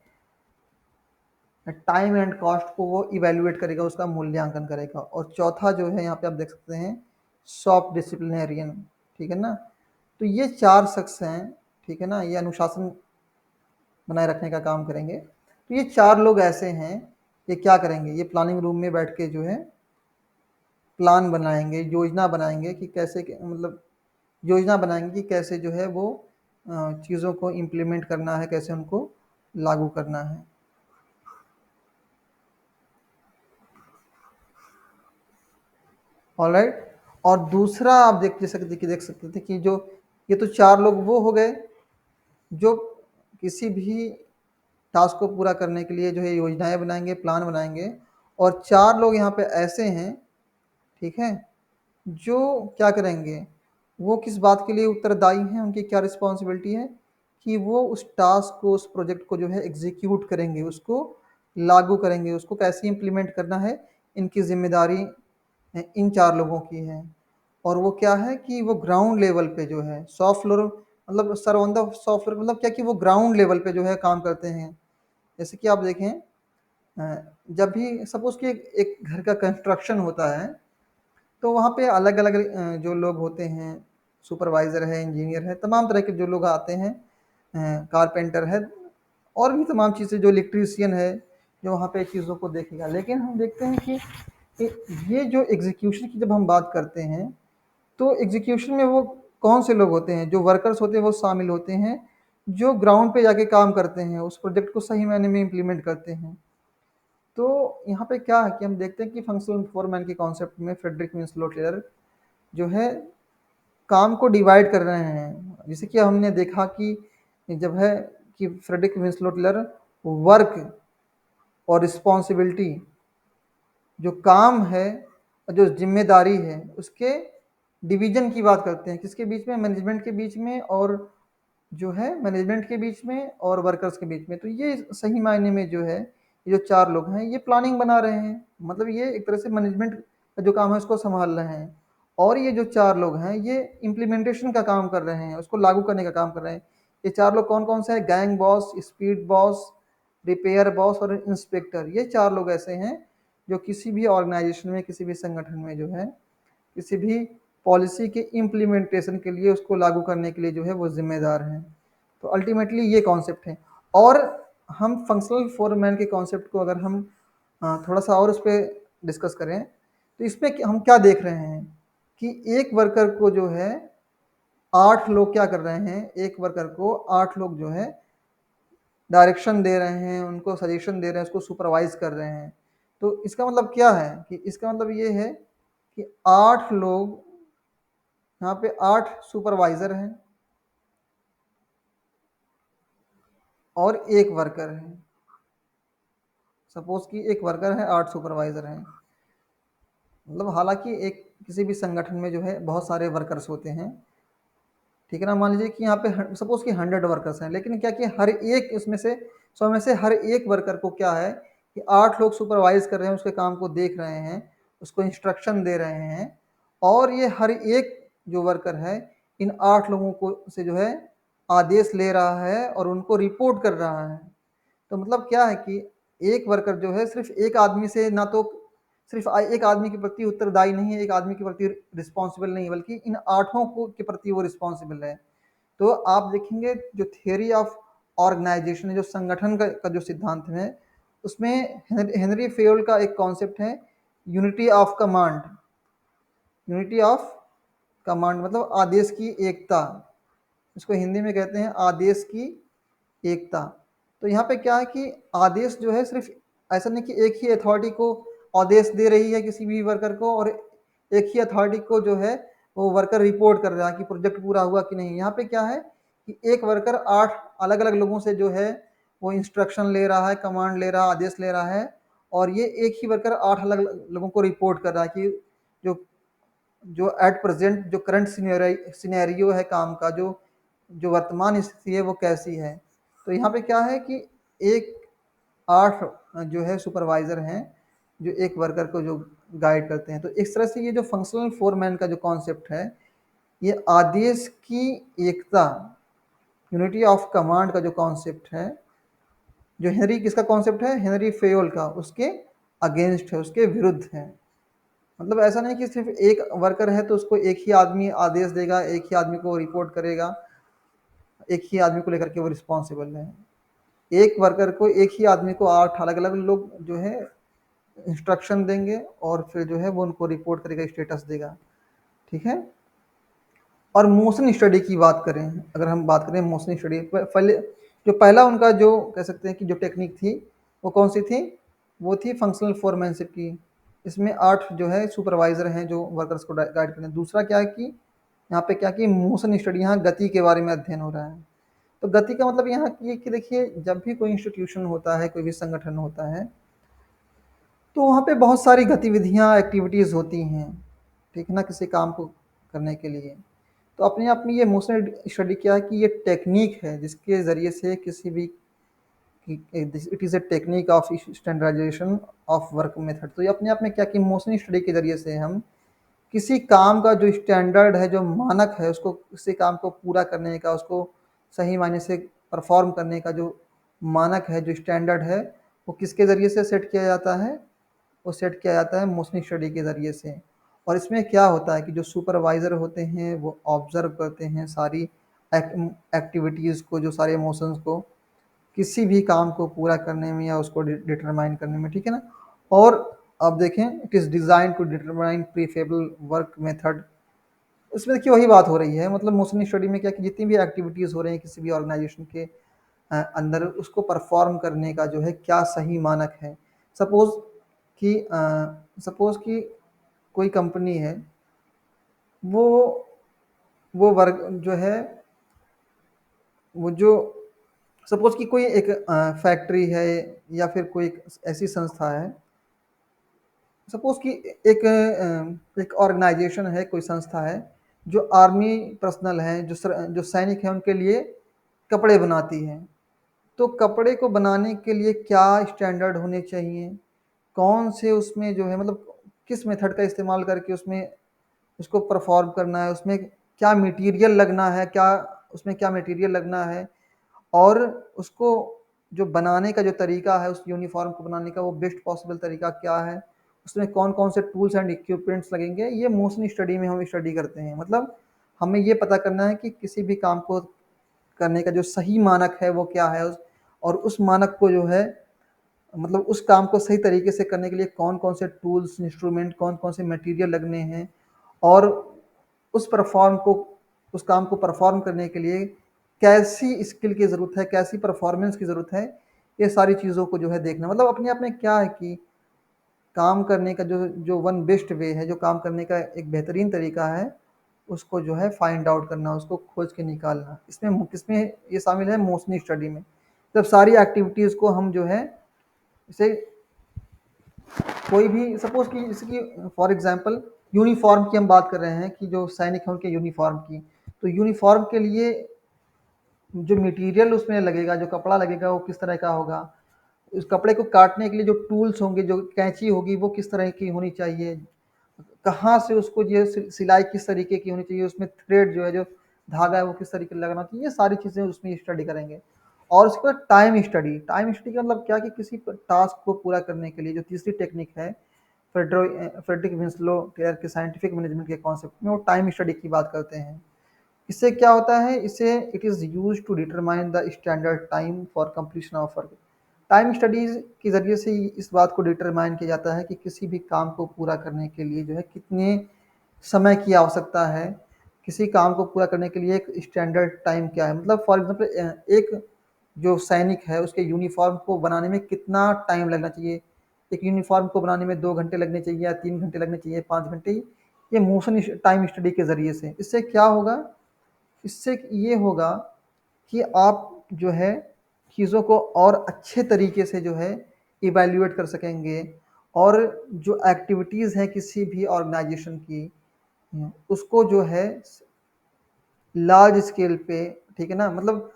टाइम एंड कॉस्ट को वो इवेल्युएट करेगा, उसका मूल्यांकन करेगा। और चौथा जो है यहाँ पे आप देख सकते हैं सॉफ्ट डिसिप्लिनेरियन, ठीक है ना। तो ये 4 शख्स हैं, ठीक है ना, ये अनुशासन बनाए रखने का काम करेंगे। तो ये 4 लोग ऐसे हैं, ये क्या करेंगे, ये प्लानिंग रूम में बैठ के जो है प्लान बनाएंगे, योजना बनाएंगे कि कैसे मतलब योजना बनाएंगे कि कैसे जो है वो चीज़ों को इम्प्लीमेंट करना है, कैसे उनको लागू करना है। ऑलराइट। और दूसरा आप देख सकते थे कि जो ये तो 4 लोग वो हो गए जो किसी भी टास्क को पूरा करने के लिए जो है योजनाएं बनाएंगे, प्लान बनाएंगे। और 4 लोग यहाँ पे ऐसे हैं, ठीक है, जो क्या करेंगे, वो किस बात के लिए उत्तरदायी हैं, उनकी क्या रिस्पॉन्सिबिलिटी है कि वो उस टास्क को, उस प्रोजेक्ट को जो है एग्जीक्यूट करेंगे, उसको लागू करेंगे, उसको कैसे इम्प्लीमेंट करना है, इनकी जिम्मेदारी इन 4 लोगों की है। और वो क्या है कि वो ग्राउंड लेवल पे जो है सॉफ्ट फ्लोर मतलब sir on the soft floor मतलब क्या कि वो ग्राउंड लेवल पे जो है काम करते हैं। जैसे कि आप देखें जब भी सपोज कि एक घर का कंस्ट्रक्शन होता है तो वहाँ पे अलग अलग जो लोग होते हैं, सुपरवाइज़र है, इंजीनियर है, तमाम तरह के जो लोग आते हैं, कारपेंटर है और भी तमाम चीज़ें, जो इलेक्ट्रीशियन है जो वहाँ पे चीज़ों को देखेगा। लेकिन हम देखते हैं कि ये जो एग्जीक्यूशन की जब हम बात करते हैं तो एग्जीक्यूशन में वो कौन से लोग होते हैं, जो वर्कर्स होते हैं वो शामिल होते हैं, जो ग्राउंड पे जाके काम करते हैं, उस प्रोजेक्ट को सही मायने में इम्प्लीमेंट करते हैं। तो यहाँ पे क्या है कि हम देखते हैं कि फंक्शनल फोरमैन के कॉन्सेप्ट में फ्रेडरिक विंसलो टेलर जो है काम को डिवाइड कर रहे हैं। जैसे कि हमने देखा कि जब है कि फ्रेडरिक विंसलो टेलर वर्क और रिस्पॉन्सिबिलिटी, जो काम है और जो जिम्मेदारी है, उसके डिवीजन की बात करते हैं, किसके बीच में, मैनेजमेंट के बीच में और जो है मैनेजमेंट के बीच में और वर्कर्स के बीच में। तो ये सही मायने में जो है ये जो 4 लोग हैं ये प्लानिंग बना रहे हैं, मतलब ये एक तरह से मैनेजमेंट का जो काम है उसको संभाल रहे हैं। और ये जो 4 लोग हैं ये इम्प्लीमेंटेशन का काम कर रहे हैं, उसको लागू करने का काम कर रहे हैं। ये 4 लोग कौन कौन से हैं? Gang boss, speed boss, repair boss और इंस्पेक्टर। ये 4 लोग ऐसे हैं जो किसी भी ऑर्गेनाइजेशन में, किसी भी संगठन में जो है किसी भी पॉलिसी के इम्प्लीमेंटेशन के लिए, उसको लागू करने के लिए जो है वो जिम्मेदार हैं। तो अल्टीमेटली ये कॉन्सेप्ट है। और हम फंक्शनल फोरमैन के कॉन्सेप्ट को अगर हम थोड़ा सा और उस पर डिस्कस करें तो इसमें हम क्या देख रहे हैं कि एक वर्कर को जो है 8 लोग क्या कर रहे हैं, एक वर्कर को 8 लोग जो है डायरेक्शन दे रहे हैं, उनको सजेशन दे रहे हैं, उसको सुपरवाइज कर रहे हैं। तो इसका मतलब क्या है कि इसका मतलब ये है कि 8 लोग, यहाँ पे 8 सुपरवाइजर हैं और एक वर्कर है। सपोज कि एक वर्कर है, 8 सुपरवाइजर हैं। मतलब हालांकि एक किसी भी संगठन में जो है बहुत सारे वर्कर्स होते हैं, ठीक है ना। मान लीजिए कि यहाँ पे सपोज कि 100 वर्कर्स हैं, लेकिन क्या कि हर एक इसमें से 100 में से हर एक वर्कर को क्या है कि 8 लोग सुपरवाइज कर रहे हैं, उसके काम को देख रहे हैं, उसको इंस्ट्रक्शन दे रहे हैं, और ये हर एक जो वर्कर है इन 8 लोगों को से जो है आदेश ले रहा है और उनको रिपोर्ट कर रहा है। तो मतलब क्या है कि एक वर्कर जो है सिर्फ एक आदमी से ना तो सिर्फ एक आदमी के प्रति उत्तरदायी नहीं है, एक आदमी के प्रति रिस्पॉन्सिबल नहीं है, बल्कि इन 8 को के प्रति वो रिस्पॉन्सिबल है। तो आप देखेंगे जो थियोरी ऑफ ऑर्गेनाइजेशन है, जो संगठन का जो सिद्धांत है, उसमें हेनरी फेयोल का एक कॉन्सेप्ट है unity of command. Unity of command मतलब आदेश की एकता, इसको हिंदी में कहते हैं आदेश की एकता। तो यहाँ पे क्या है कि आदेश जो है सिर्फ ऐसा नहीं कि एक ही अथॉरिटी को आदेश दे रही है किसी भी वर्कर को, और एक ही अथॉरिटी को जो है वो वर्कर रिपोर्ट कर रहा है कि प्रोजेक्ट पूरा हुआ कि नहीं। यहाँ पे क्या है कि एक वर्कर 8 अलग अलग लोगों से जो है वो इंस्ट्रक्शन ले रहा है, कमांड ले रहा है, आदेश ले रहा है, और ये एक ही वर्कर 8 अलग लोगों को रिपोर्ट कर रहा है कि जो जो एट प्रेजेंट जो करंट सिनेरियो है काम का, जो वर्तमान स्थिति है वो कैसी है। तो यहाँ पे क्या है कि एक 8 जो है सुपरवाइजर हैं जो एक वर्कर को जो गाइड करते हैं। तो इस तरह से ये जो फंक्शनल फोरमैन का जो कॉन्सेप्ट है, ये आदेश की एकता, यूनिटी ऑफ कमांड का जो कॉन्सेप्ट है, जो हेनरी किसका कॉन्सेप्ट है, हेनरी फेयोल का, उसके अगेंस्ट है, उसके विरुद्ध है। मतलब ऐसा नहीं कि सिर्फ एक वर्कर है तो उसको एक ही आदमी आदेश देगा, एक ही आदमी को रिपोर्ट करेगा, एक ही आदमी को लेकर के वो रिस्पॉन्सिबल है। एक वर्कर को, एक ही आदमी को 8 अलग अलग लोग जो है इंस्ट्रक्शन देंगे और फिर जो है वो उनको रिपोर्ट करेगा, स्टेटस देगा, ठीक है। और मोशन स्टडी की बात करें, अगर हम बात करें मोशन स्टडी, पहले जो पहला उनका जो कह सकते हैं कि जो टेक्निक थी वो कौन सी थी, वो थी फंक्शनल फोरमैनशिप की। इसमें 8 जो है सुपरवाइजर हैं जो वर्कर्स को गाइड करें। दूसरा क्या है कि यहाँ पे क्या कि मोशन स्टडी, यहाँ गति के बारे में अध्ययन हो रहा है। तो गति का मतलब यहाँ ये कि देखिए जब भी कोई इंस्टीट्यूशन होता है, कोई भी संगठन होता है, तो वहाँ पे बहुत सारी गतिविधियाँ, एक्टिविटीज़ होती हैं, ठीक है ना, किसी काम को करने के लिए। तो अपने आप में ये मोशन स्टडी क्या है कि ये टेक्निक है जिसके ज़रिए से किसी भी, it is a technique of standardization of work method. तो ये अपने आप में क्या कि मोशन स्टडी के ज़रिए से हम किसी काम का जो स्टैंडर्ड है, जो मानक है, उसको किसी काम को पूरा करने का, उसको सही मायने से परफॉर्म करने का जो मानक है, जो स्टैंडर्ड है, वो किसके ज़रिए से सेट किया जाता है, वो सेट किया जाता है मोशन स्टडी के ज़रिए से। और इसमें क्या होता है कि जो सुपरवाइज़र होते हैं वो ऑब्ज़र्व करते हैं सारी एक्टिविटीज़ को, जो सारे इमोशंस को, किसी भी काम को पूरा करने में या उसको डिटरमाइन करने में, ठीक है ना। और अब देखें, it is design to determine preferable work method. इसमें देखिए वही बात हो रही है, मतलब मोशन स्टडी में क्या कि जितनी भी एक्टिविटीज़ हो रही हैं किसी भी ऑर्गेनाइजेशन के अंदर, उसको परफॉर्म करने का जो है क्या सही मानक है। सपोज़ कि कोई कंपनी है, वो वर्क जो है, वो जो सपोज़ कि कोई एक फैक्ट्री है या फिर कोई एक ऐसी संस्था है, सपोज़ कि एक ऑर्गेनाइजेशन है, कोई संस्था है जो आर्मी पर्सनल हैं, जो सैनिक हैं, उनके लिए कपड़े बनाती है। तो कपड़े को बनाने के लिए क्या स्टैंडर्ड होने चाहिए, कौन से उसमें जो है मतलब किस मेथड का इस्तेमाल करके उसमें उसको परफॉर्म करना है, उसमें क्या मटेरियल लगना है, क्या उसमें क्या मटेरियल लगना है, और उसको जो बनाने का जो तरीका है, उस यूनिफॉर्म को बनाने का वो बेस्ट पॉसिबल तरीका क्या है, उसमें कौन कौन से टूल्स एंड इक्विपमेंट्स लगेंगे, ये मोशन स्टडी में हम स्टडी करते हैं। मतलब हमें ये पता करना है कि किसी भी काम को करने का जो सही मानक है वो क्या है, और उस मानक को जो है मतलब उस काम को सही तरीके से करने के लिए कौन कौन से टूल्स, इंस्ट्रूमेंट, कौन कौन से मटेरियल लगने हैं, और उस काम को परफॉर्म करने के लिए कैसी स्किल की ज़रूरत है, कैसी परफॉर्मेंस की ज़रूरत है, ये सारी चीज़ों को जो है देखना। मतलब अपने आप में क्या है कि काम करने का जो जो वन बेस्ट वे है, जो काम करने का एक बेहतरीन तरीका है, उसको जो है फाइंड आउट करना, उसको खोज के निकालना। इसमें किसमें ये शामिल है? मोशनी स्टडी में। जब सारी एक्टिविटीज़ को हम जो है इसे कोई भी सपोज कि इसकी फॉर एग्जांपल यूनिफॉर्म की हम बात कर रहे हैं कि जो सैनिक हैं उनके यूनिफॉर्म की, तो यूनिफॉर्म के लिए जो मटेरियल उसमें लगेगा, जो कपड़ा लगेगा, वो किस तरह का होगा, उस कपड़े को काटने के लिए जो टूल्स होंगे, जो कैंची होगी, वो किस तरह की होनी चाहिए, कहाँ से उसको ये सिलाई किस तरीके की होनी चाहिए, उसमें थ्रेड जो है, जो धागा है, वो किस तरीके से लगना चाहिए, ये सारी चीज़ें उसमें स्टडी करेंगे। और उसके बाद टाइम स्टडी का मतलब क्या कि किसी टास्क को पूरा करने के लिए जो तीसरी टेक्निक है फ्रेडरिक विंस्लो टेलर के साइंटिफिक मैनेजमेंट के कॉन्सेप्ट में, वो टाइम स्टडी की बात करते हैं। इससे क्या होता है? इससे it is use to determine the standard time for completion of work. Time studies के ज़रिए से इस बात को डिटरमाइन किया जाता है कि किसी भी काम को पूरा करने के लिए जो है कितने समय की आवश्यकता है, किसी काम को पूरा करने के लिए एक स्टैंडर्ड टाइम क्या है। मतलब फॉर एग्जांपल एक जो सैनिक है उसके यूनिफॉर्म को बनाने में कितना टाइम लगना चाहिए, एक यूनिफॉर्म को बनाने में 2 घंटे लगने चाहिए या 3 घंटे लगने चाहिए, 5 घंटे, ये मोशन टाइम स्टडी के ज़रिए से। इससे क्या होगा? इससे ये होगा कि आप जो है चीज़ों को और अच्छे तरीके से जो है इवैल्यूएट कर सकेंगे, और जो एक्टिविटीज़ हैं किसी भी ऑर्गेनाइजेशन की, उसको जो है लार्ज स्केल पे, ठीक है ना, मतलब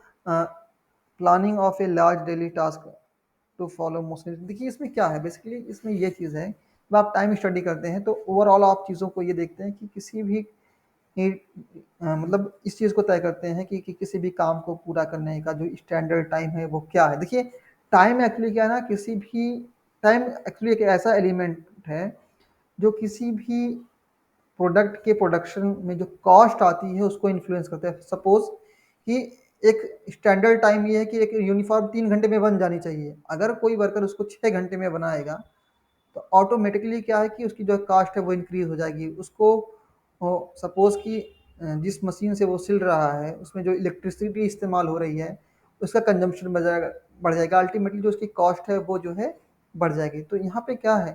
planning of a large daily task to follow motion. देखिए इसमें क्या है, बेसिकली इसमें ये चीज़ है, जब आप टाइम स्टडी करते हैं तो ओवरऑल आप चीज़ों को ये देखते हैं कि किसी भी मतलब इस चीज़ को तय करते हैं कि किसी भी काम को पूरा करने का जो स्टैंडर्ड टाइम है वो क्या है। देखिए टाइम एक्चुअली क्या है ना, किसी भी टाइम एक्चुअली एक ऐसा एलिमेंट है जो किसी भी प्रोडक्ट के प्रोडक्शन में जो कॉस्ट आती है उसको इन्फ्लुएंस करता है। सपोज कि एक स्टैंडर्ड टाइम ये है कि एक यूनिफॉर्म 3 घंटे में बन जानी चाहिए, अगर कोई वर्कर उसको 6 घंटे में बनाएगा तो ऑटोमेटिकली क्या है कि उसकी जो कास्ट है वो इंक्रीज हो जाएगी। उसको सपोज कि जिस मशीन से वो सिल रहा है उसमें जो इलेक्ट्रिसिटी इस्तेमाल हो रही है उसका कंजम्पशन बढ़ जाएगा, अल्टीमेटली जो उसकी कॉस्ट है वो जो है बढ़ जाएगी। तो यहाँ पे क्या है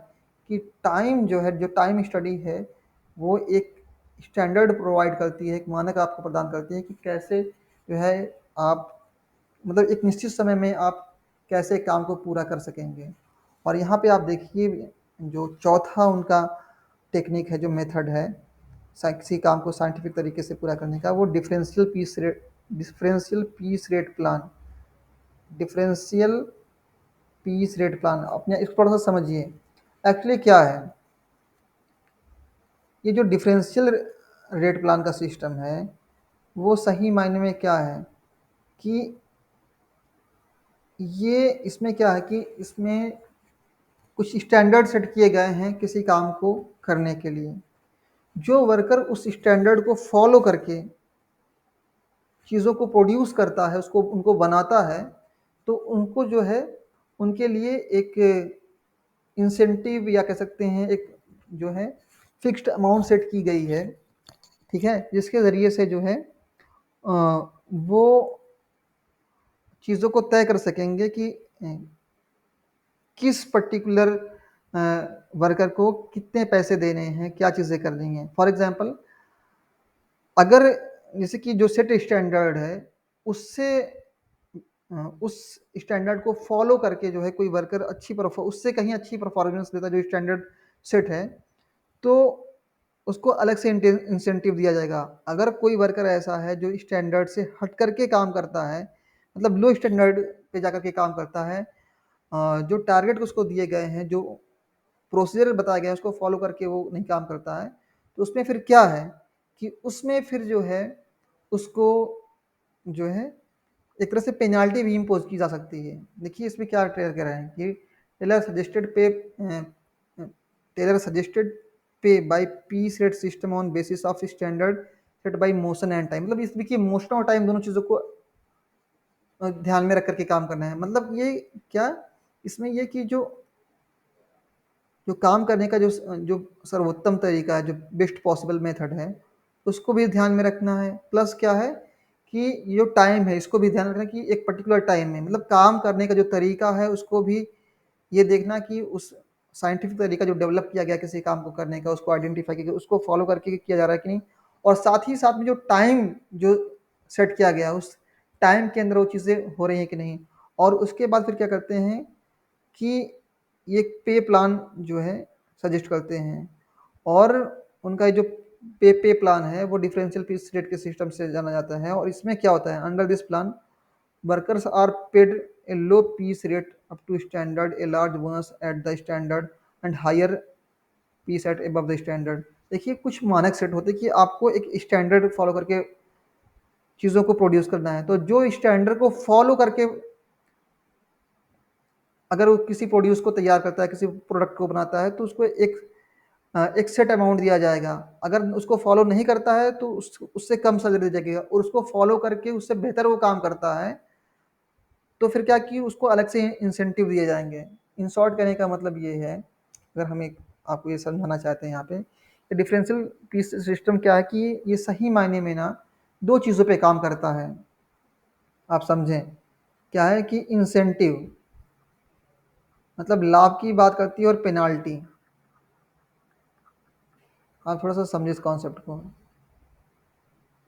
कि टाइम जो है, जो टाइम स्टडी है, वो एक स्टैंडर्ड प्रोवाइड करती है, एक मानक आपको प्रदान करती है कि कैसे जो है आप मतलब एक निश्चित समय में आप कैसे काम को पूरा कर सकेंगे। और यहाँ पे आप देखिए जो चौथा उनका टेक्निक है, जो मेथड है किसी काम को साइंटिफिक तरीके से पूरा करने का, वो डिफरेंशियल पीस रेट प्लान। अपने इसको थोड़ा सा समझिए, एक्चुअली क्या है ये जो डिफरेंशियल रेट प्लान का सिस्टम है, वो सही मायने में क्या है कि ये इसमें क्या है कि इसमें कुछ स्टैंडर्ड सेट किए गए हैं किसी काम को करने के लिए। जो वर्कर उस स्टैंडर्ड को फॉलो करके चीज़ों को प्रोड्यूस करता है, उसको उनको बनाता है, तो उनको जो है उनके लिए एक इंसेंटिव या कह सकते हैं एक जो है फिक्स्ड अमाउंट सेट की गई है, ठीक है, जिसके ज़रिए से जो है वो चीज़ों को तय कर सकेंगे कि किस पर्टिकुलर वर्कर को कितने पैसे देने हैं, क्या चीज़ें करनी हैं। फॉर एग्जांपल अगर जैसे कि जो सेट स्टैंडर्ड है उससे उस स्टैंडर्ड को फॉलो करके जो है कोई वर्कर उससे कहीं अच्छी परफॉर्मेंस देता है जो स्टैंडर्ड सेट है, तो उसको अलग से इंसेंटिव दिया जाएगा। अगर कोई वर्कर ऐसा है जो स्टैंडर्ड से हट करके काम करता है, मतलब लो स्टैंडर्ड पे जाकर के काम करता है, जो टारगेट उसको दिए गए हैं, जो प्रोसीजर बताया गया है उसको फॉलो करके वो नहीं काम करता है, तो उसमें फिर क्या है कि उसमें फिर जो है उसको जो है एक तरह से पेनाल्टी भी इम्पोज की जा सकती है। देखिए इसमें क्या ट्रेयर कर रहे हैं कि Taylor suggested pay Taylor suggested pay by piece rate system on basis of standard set by motion and time. मतलब इस देखिए मोशन और टाइम दोनों चीज़ों को ध्यान में रख करके काम करना है। मतलब ये क्या इसमें ये कि जो जो काम करने का जो जो सर्वोत्तम तरीका है, जो बेस्ट पॉसिबल मेथड है, उसको भी ध्यान में रखना है। प्लस क्या है कि जो टाइम है इसको भी ध्यान रखना कि एक पर्टिकुलर टाइम में मतलब काम करने का जो तरीका है उसको भी ये देखना कि उस साइंटिफिक तरीका जो डेवलप किया गया किसी काम को करने का, उसको आइडेंटिफाई किया गया, उसको फॉलो करके किया जा रहा है कि नहीं, और साथ ही साथ में जो टाइम जो सेट किया गया उस टाइम के अंदर वो चीज़ें हो रही हैं कि नहीं। और उसके बाद फिर क्या करते हैं कि ये पे प्लान जो है सजेस्ट करते हैं, और उनका जो पे प्लान है वो डिफरेंशियल पीस रेट के सिस्टम से जाना जाता है। और इसमें क्या होता है, under this plan workers are paid a low piece rate up to standard, a large bonus at the standard and higher piece at above the standard। देखिए कुछ मानक सेट होते हैं कि आपको एक स्टैंडर्ड फॉलो करके चीज़ों को प्रोड्यूस करना है, तो जो स्टैंडर्ड को फॉलो करके अगर वो किसी प्रोड्यूस को तैयार करता है, किसी प्रोडक्ट को बनाता है, तो उसको एक सेट अमाउंट दिया जाएगा। अगर उसको फॉलो नहीं करता है तो उससे कम सैलरी दी जाएगी, और उसको फॉलो करके उससे बेहतर वो काम करता है तो फिर क्या कि उसको अलग से इंसेंटिव दिए जाएंगे। इन शॉर्ट कहने का मतलब ये है, अगर हम एक आपको ये समझाना चाहते हैं यहाँ पे, डिफरेंशियल पीस सिस्टम क्या है कि ये सही मायने में ना दो चीज़ों पे काम करता है। आप समझें क्या है कि इंसेंटिव मतलब लाभ की बात करती है, और पेनाल्टी। आप थोड़ा सा समझे इस कॉन्सेप्ट को।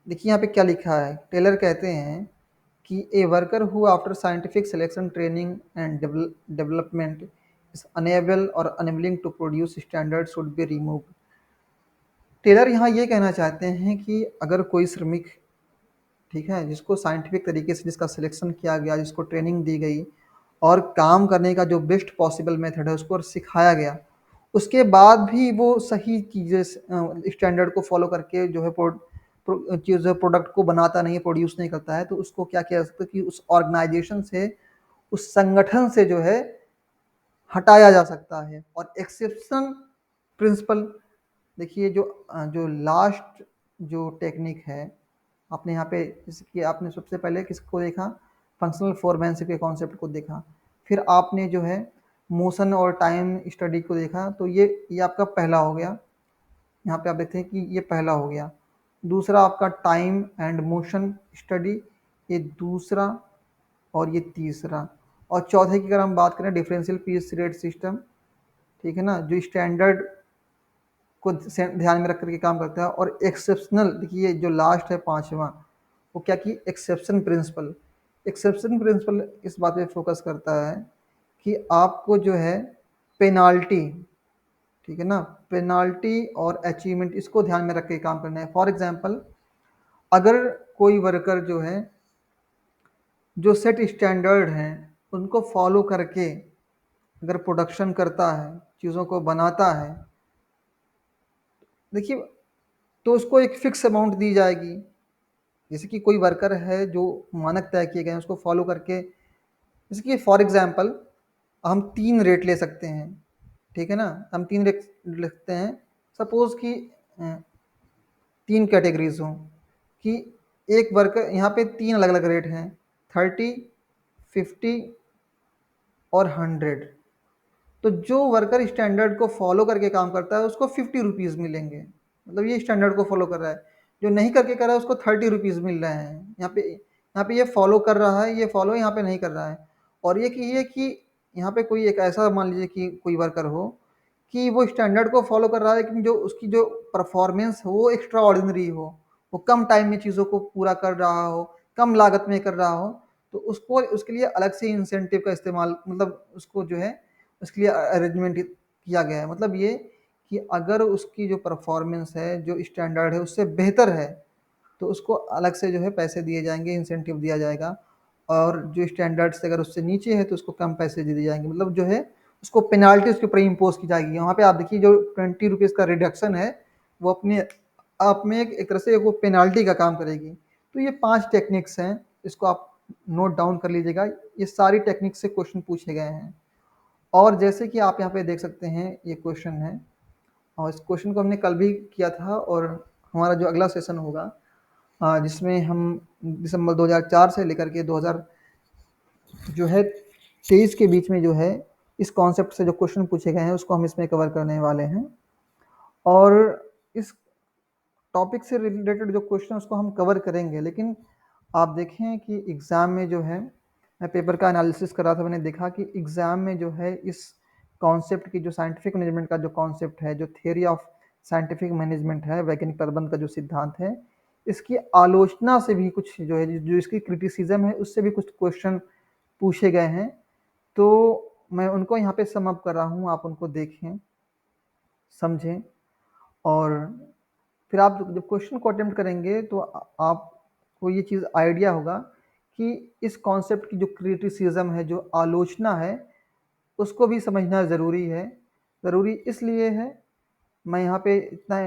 देखिए यहाँ पे क्या लिखा है, टेलर कहते हैं कि a worker who after scientific selection training and development is unable or unwilling to produce standard should be remove. Taylor यहाँ ये कहना चाहते हैं कि अगर कोई श्रमिक, ठीक है, जिसको साइंटिफिक तरीके से जिसका सिलेक्शन किया गया, जिसको ट्रेनिंग दी गई और काम करने का जो बेस्ट पॉसिबल मेथड है उसको सिखाया गया, उसके बाद भी वो सही चीज़ें स्टैंडर्ड को फॉलो करके जो है जो प्रोडक्ट को बनाता नहीं है, प्रोड्यूस नहीं करता है, तो उसको क्या किया जा सकता है कि उस ऑर्गेनाइजेशन से, उस संगठन से जो है हटाया जा सकता है। और एक्सेप्शन प्रिंसिपल, देखिए जो लास्ट जो टेक्निक है, आपने यहाँ पे इसकी आपने सबसे पहले किसको देखा, फंक्शनल फोरमैनशिप के कॉन्सेप्ट को देखा, फिर आपने जो है मोशन और टाइम स्टडी को देखा, तो ये आपका पहला हो गया। यहाँ पे आप देखते हैं कि ये पहला हो गया। दूसरा आपका टाइम एंड मोशन स्टडी, ये दूसरा, और ये तीसरा। और चौथे की अगर हम बात करें, डिफरेंशियल पीस रेट सिस्टम, ठीक है ना, जो स्टैंडर्ड को ध्यान में रख करके काम करता है। और एक्सेप्शनल, देखिए जो लास्ट है पांचवा, वो क्या कि एक्सेप्शन प्रिंसिपल। एक्सेप्शन प्रिंसिपल इस बात पे फोकस करता है कि आपको जो है पेनाल्टी, ठीक है ना, पेनाल्टी और अचीवमेंट इसको ध्यान में रख के काम करना है। फॉर एग्जांपल, अगर कोई वर्कर जो है जो सेट स्टैंडर्ड हैं उनको फॉलो करके अगर प्रोडक्शन करता है, चीज़ों को बनाता है, देखिए, तो उसको एक फिक्स अमाउंट दी जाएगी। जैसे कि कोई वर्कर है जो मानक तय किए गए हैं उसको फॉलो करके, जैसे कि फॉर एग्जांपल हम 3 रेट ले सकते हैं, ठीक है ना, हम 3 रेट लिखते हैं। सपोज़ कि 3 कैटेगरीज़ हों, कि एक वर्कर, यहाँ पे 3 अलग-अलग रेट हैं, 30, 50 और 100। तो जो वर्कर स्टैंडर्ड को फॉलो करके काम करता है उसको 50 रुपीज़ मिलेंगे, मतलब ये स्टैंडर्ड को फॉलो कर रहा है। जो नहीं करके कर रहा है उसको 30 रुपीज़ मिल रहे हैं। यहाँ पे ये फॉलो कर रहा है, ये फॉलो यहाँ पे नहीं कर रहा है। और ये कि यहाँ पे कोई एक ऐसा मान लीजिए कि कोई वर्कर हो कि वो स्टैंडर्ड को फॉलो कर रहा है, लेकिन जो उसकी जो परफॉर्मेंस हो वो एक्स्ट्रा ऑर्डिनरी हो, वो कम टाइम में चीज़ों को पूरा कर रहा हो, कम लागत में कर रहा हो, तो उसको उसके लिए अलग से इंसेंटिव का इस्तेमाल, मतलब उसको जो है उसके लिए अरेंजमेंट किया गया है। मतलब ये कि अगर उसकी जो परफॉर्मेंस है, जो स्टैंडर्ड है उससे बेहतर है, तो उसको अलग से जो है पैसे दिए जाएंगे, इंसेंटिव दिया जाएगा। और जो स्टैंडर्ड से अगर उससे नीचे है तो उसको कम पैसे दे दिए जाएंगे, मतलब जो है उसको पेनाल्टी उसके ऊपर इम्पोज की जाएगी। वहाँ पे आप देखिए जो 20 रुपीज़ का रिडक्शन है वो अपने आप में एक तरह से वो पेनाल्टी का काम करेगी। तो ये 5 टेक्निक्स हैं, इसको आप नोट डाउन कर लीजिएगा। ये सारी टेक्निक से क्वेश्चन पूछे गए हैं। और जैसे कि आप यहाँ पे देख सकते हैं ये क्वेश्चन है, और इस क्वेश्चन को हमने कल भी किया था, और हमारा जो अगला सेशन होगा जिसमें हम दिसंबर 2004 से लेकर के 2000 जो है 23 के बीच में जो है इस कॉन्सेप्ट से जो क्वेश्चन पूछे गए हैं उसको हम इसमें कवर करने वाले हैं। और इस टॉपिक से रिलेटेड जो क्वेश्चन उसको हम कवर करेंगे, लेकिन आप देखें कि एग्ज़ाम में जो है, मैं पेपर का एनालिसिस कर रहा था, मैंने देखा कि एग्ज़ाम में जो है इस कॉन्सेप्ट की जो साइंटिफिक मैनेजमेंट का जो कॉन्सेप्ट है, जो थियरी ऑफ साइंटिफिक मैनेजमेंट है, वैज्ञानिक प्रबंध का जो सिद्धांत है, इसकी आलोचना से भी कुछ जो है, जो इसकी क्रिटिसिज्म है, उससे भी कुछ क्वेश्चन पूछे गए हैं। तो मैं उनको यहाँ पे सम अप कर रहा हूँ, आप उनको देखें, समझें, और फिर आप जब क्वेश्चन को अटेम्प्ट करेंगे तो आपको ये चीज़ आइडिया होगा कि इस कॉन्सेप्ट की जो क्रिटिसिज्म है, जो आलोचना है, उसको भी समझना ज़रूरी है। ज़रूरी इसलिए है, मैं यहाँ पे इतना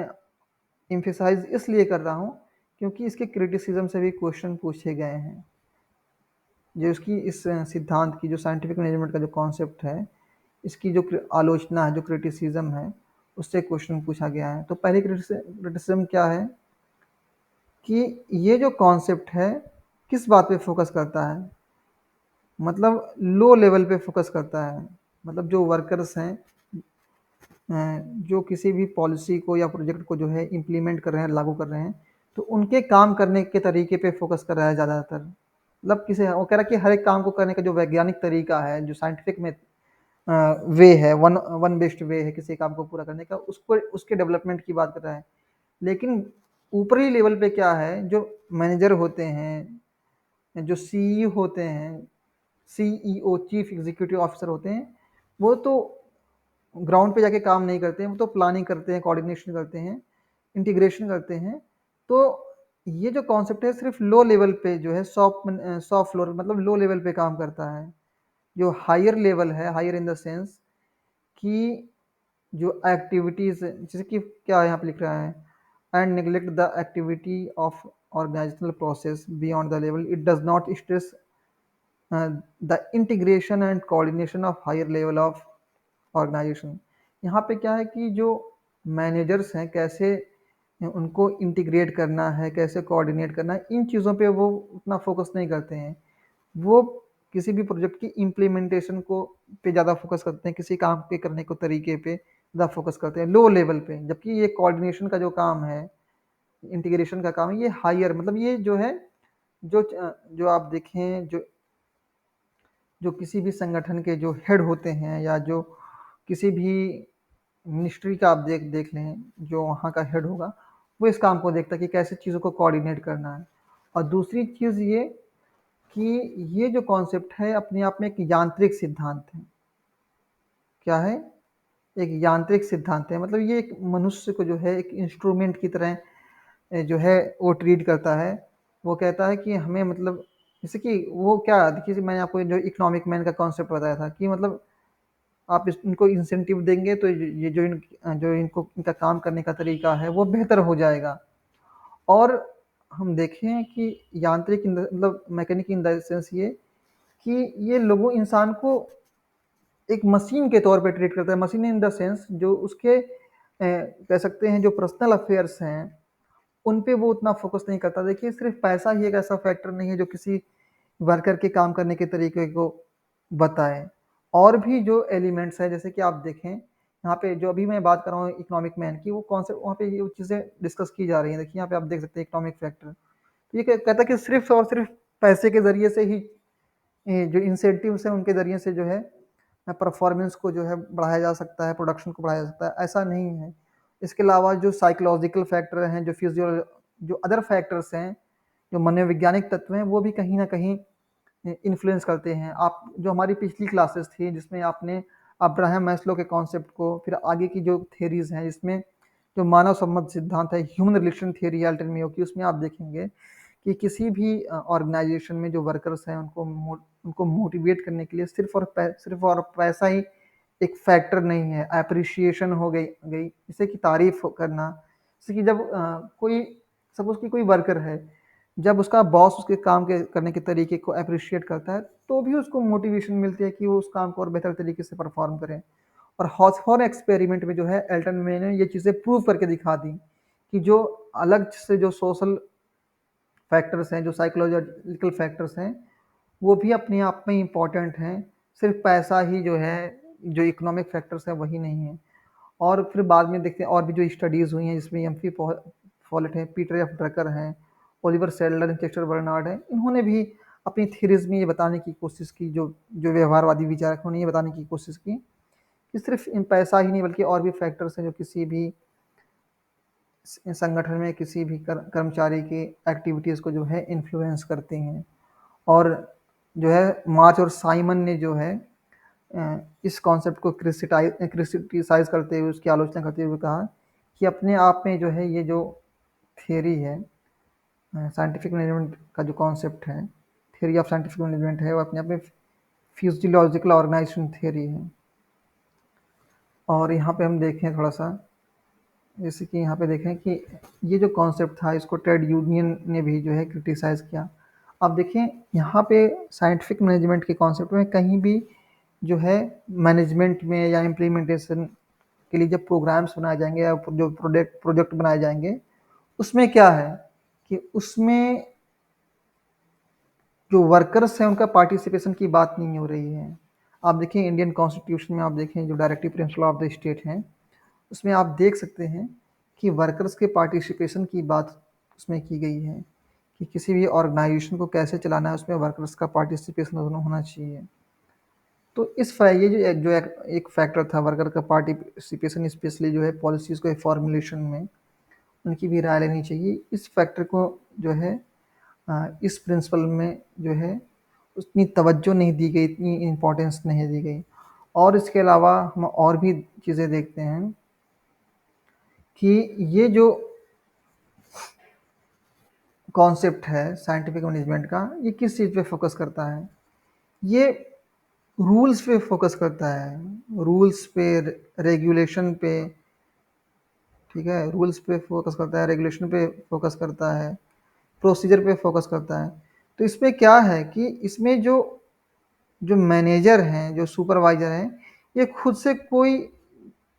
एम्फेसाइज इसलिए कर रहा हूँ क्योंकि इसके क्रिटिसिज्म से भी क्वेश्चन पूछे गए हैं। जो इसकी इस सिद्धांत की, जो साइंटिफिक मैनेजमेंट का जो कॉन्सेप्ट है, इसकी जो आलोचना है, जो क्रिटिसिज्म है, उससे क्वेश्चन पूछा गया है। तो पहली क्रिटिसिज्म क्या है कि ये जो कॉन्सेप्ट है किस बात पे फोकस करता है, मतलब लो लेवल पे फोकस करता है। मतलब जो वर्कर्स हैं, जो किसी भी पॉलिसी को या प्रोजेक्ट को जो है इम्प्लीमेंट कर रहे हैं, लागू कर रहे हैं, तो उनके काम करने के तरीके पे फोकस कर रहा है ज़्यादातर। मतलब किसी, वो कह रहा है कि हर एक काम को करने का जो वैज्ञानिक तरीका है, जो साइंटिफिक में वे है, वन बेस्ड वे है किसी काम को पूरा करने का, उसको, उसके डेवलपमेंट की बात कर रहा है। लेकिन ऊपरी लेवल पे क्या है, जो मैनेजर होते हैं, जो सीईओ होते हैं, सीईओ चीफ एग्जीक्यूटिव ऑफिसर होते हैं, वो तो ग्राउंड पे जाके काम नहीं करते हैं, वो तो प्लानिंग करते हैं, कोऑर्डिनेशन करते हैं, इंटीग्रेशन करते हैं। तो ये जो कॉन्सेप्ट है सिर्फ लो लेवल पे जो है, सॉफ्ट फ्लोर, मतलब लो लेवल पे काम करता है। जो हायर लेवल है, हायर इन द सेंस कि जो एक्टिविटीज़, जैसे कि क्या यहाँ पे लिख रहा है, and neglect the activity of organizational process beyond the level, it does not stress the integration and coordination of higher level of organization. यहाँ पे क्या है कि जो मैनेजर्स हैं, कैसे उनको इंटीग्रेट करना है, कैसे कोऑर्डिनेट करना है, इन चीज़ों पे वो उतना फोकस नहीं करते हैं। वो किसी भी प्रोजेक्ट की इम्प्लीमेंटेशन को पे ज़्यादा फोकस करते हैं, किसी काम के करने को तरीके पे ज़्यादा फोकस करते हैं लो लेवल पे। जबकि ये कोऑर्डिनेशन का जो काम है, इंटीग्रेशन का काम है, ये हायर, मतलब ये जो है, जो आप देखें, जो किसी भी संगठन के जो हेड होते हैं, या जो किसी भी मिनिस्ट्री का आप देख लें, जो वहाँ का हेड होगा, वो इस काम को देखता है कि कैसे चीज़ों को कोऑर्डिनेट करना है। और दूसरी चीज़ ये कि ये जो कॉन्सेप्ट है अपने आप में एक यांत्रिक सिद्धांत है। क्या है? एक यांत्रिक सिद्धांत है। मतलब ये एक मनुष्य को जो है एक इंस्ट्रूमेंट की तरह जो है वो ट्रीट करता है। वो कहता है कि हमें, मतलब जैसे कि वो क्या, देखिए मैंने आपको जो इकोनॉमिक मैन का कॉन्सेप्ट बताया था कि मतलब आप इनको इंसेंटिव देंगे तो ये जो इनको इनका काम करने का तरीका है वो बेहतर हो जाएगा। और हम देखें कि यांत्रिक मतलब मैकेनिक इन द सेंस ये कि ये लोगों, इंसान को एक मशीन के तौर पे ट्रीट करता है। मशीन इन द सेंस जो उसके कह सकते हैं जो पर्सनल अफेयर्स हैं, उन पे वो उतना फोकस नहीं करता। देखिए सिर्फ पैसा ही एक ऐसा फैक्टर नहीं है जो किसी वर्कर के काम करने के तरीके को बताए। और भी जो एलिमेंट्स हैं, जैसे कि आप देखें यहाँ पे जो अभी मैं बात कर रहा हूँ इकोनॉमिक मैन की, वो कॉन्सेप्ट वहाँ पे ये चीज़ें डिस्कस की जा रही हैं। देखिए यहाँ पे आप देख सकते हैं इकोनॉमिक फैक्टर, ये कहता है कि सिर्फ और सिर्फ पैसे के ज़रिए से ही जो इंसेंटिव्स हैं उनके ज़रिए से जो है परफॉर्मेंस को जो है बढ़ाया जा सकता है, प्रोडक्शन को बढ़ाया जा सकता है, ऐसा नहीं है। इसके अलावा जो साइकोलॉजिकल फैक्टर हैं, जो जो अदर फैक्टर्स हैं, जो मनोवैज्ञानिक तत्व हैं, वो भी कहीं ना कहीं इन्फ्लुएंस करते हैं। आप जो हमारी पिछली क्लासेस थी जिसमें आपने अब्राहम मैस्लो के कॉन्सेप्ट को, फिर आगे की जो थियरीज हैं जिसमें जो मानव सम्मत सिद्धांत है, human relation theory Alton Mayo की, उसमें आप देखेंगे कि किसी भी ऑर्गेनाइजेशन में जो वर्कर्स हैं उनको मोटिवेट करने के लिए सिर्फ और पैसा ही एक फैक्टर नहीं है। अप्रिशिएशन हो गई जैसे कि तारीफ करना, जैसे कि जब कोई सपोज कि कोई वर्कर है, जब उसका बॉस उसके काम के करने के तरीके को अप्रिशिएट करता है तो भी उसको मोटिवेशन मिलती है कि वो उस काम को और बेहतर तरीके से परफॉर्म करे। और हॉथॉर्न एक्सपेरिमेंट में जो है एल्टन मे ने ये चीज़ें प्रूव करके दिखा दी कि जो अलग से जो सोशल फैक्टर्स हैं, जो साइकोलॉजिकल फैक्टर्स हैं, वो भी अपने आप में इम्पॉर्टेंट हैं। सिर्फ पैसा ही जो है, जो इकोनॉमिक फैक्टर्स हैं, वही नहीं है। और फिर बाद में देखते हैं और भी जो स्टडीज़ हुई हैं जिसमें एम्फी फॉलेट है, पीटर एफ ड्रकर हैं, ओलिवर सेडलर, चेस्टर बर्नार्ड हैं, इन्होंने भी अपनी थ्योरीज में ये बताने की कोशिश की, जो जो व्यवहारवादी विचारकों ने ये बताने की कोशिश की कि सिर्फ इन पैसा ही नहीं बल्कि और भी फैक्टर्स हैं जो किसी भी संगठन में किसी भी कर्मचारी की एक्टिविटीज़ को जो है इन्फ्लुएंस करते हैं। और जो है मार्च और साइमन ने जो है इस कॉन्सेप्ट को क्रिटिसाइज करते हुए उसकी आलोचना करते हुए कहा कि अपने आप में जो है ये जो थियरी है साइंटिफिक मैनेजमेंट का जो कॉन्सेप्ट है, थियरी ऑफ साइंटिफिक मैनेजमेंट है, वो अपने आप में फिजियोलॉजिकल ऑर्गेनाइजेशन थियरी है। और यहाँ पे हम देखें थोड़ा सा, जैसे कि यहाँ पे देखें कि ये जो कॉन्सेप्ट था इसको ट्रेड यूनियन ने भी जो है क्रिटिसाइज किया। अब देखें यहाँ पे साइंटिफिक मैनेजमेंट के कॉन्सेप्ट में कहीं भी जो है मैनेजमेंट में या इम्प्लीमेंटेशन के लिए जब प्रोग्राम्स बनाए जाएंगे या जो प्रोजेक्ट बनाए जाएंगे, उसमें क्या है कि उसमें जो वर्कर्स हैं उनका पार्टिसिपेशन की बात नहीं हो रही है। आप देखें इंडियन कॉन्स्टिट्यूशन में, आप देखें जो directive principle of the state हैं, उसमें आप देख सकते हैं कि वर्कर्स के पार्टिसिपेशन की बात उसमें की गई है कि किसी भी ऑर्गेनाइजेशन को कैसे चलाना है उसमें वर्कर्स का पार्टिसिपेशन होना चाहिए। तो ये जो एक फैक्टर था वर्कर का पार्टिसिपेशन, स्पेशली जो है पॉलिसीज़ को फॉर्मुलेशन में उनकी भी राय लेनी चाहिए। इस फैक्टर को जो है इस प्रिंसिपल में जो है उतनी तवज्जो नहीं दी गई, इतनी इम्पोर्टेंस नहीं दी गई। और इसके अलावा हम और भी चीज़ें देखते हैं कि ये जो कॉन्सेप्ट है साइंटिफिक मैनेजमेंट का, ये किस चीज़ पे फोकस करता है? ये रूल्स पे फोकस करता है, रूल्स पे, रेगुलेशन पे, ठीक है, रूल्स पे फोकस करता है, रेगुलेशन पे फोकस करता है, प्रोसीजर पे फोकस करता है। तो इसमें क्या है कि इसमें जो जो मैनेजर हैं, जो सुपरवाइजर हैं, ये खुद से कोई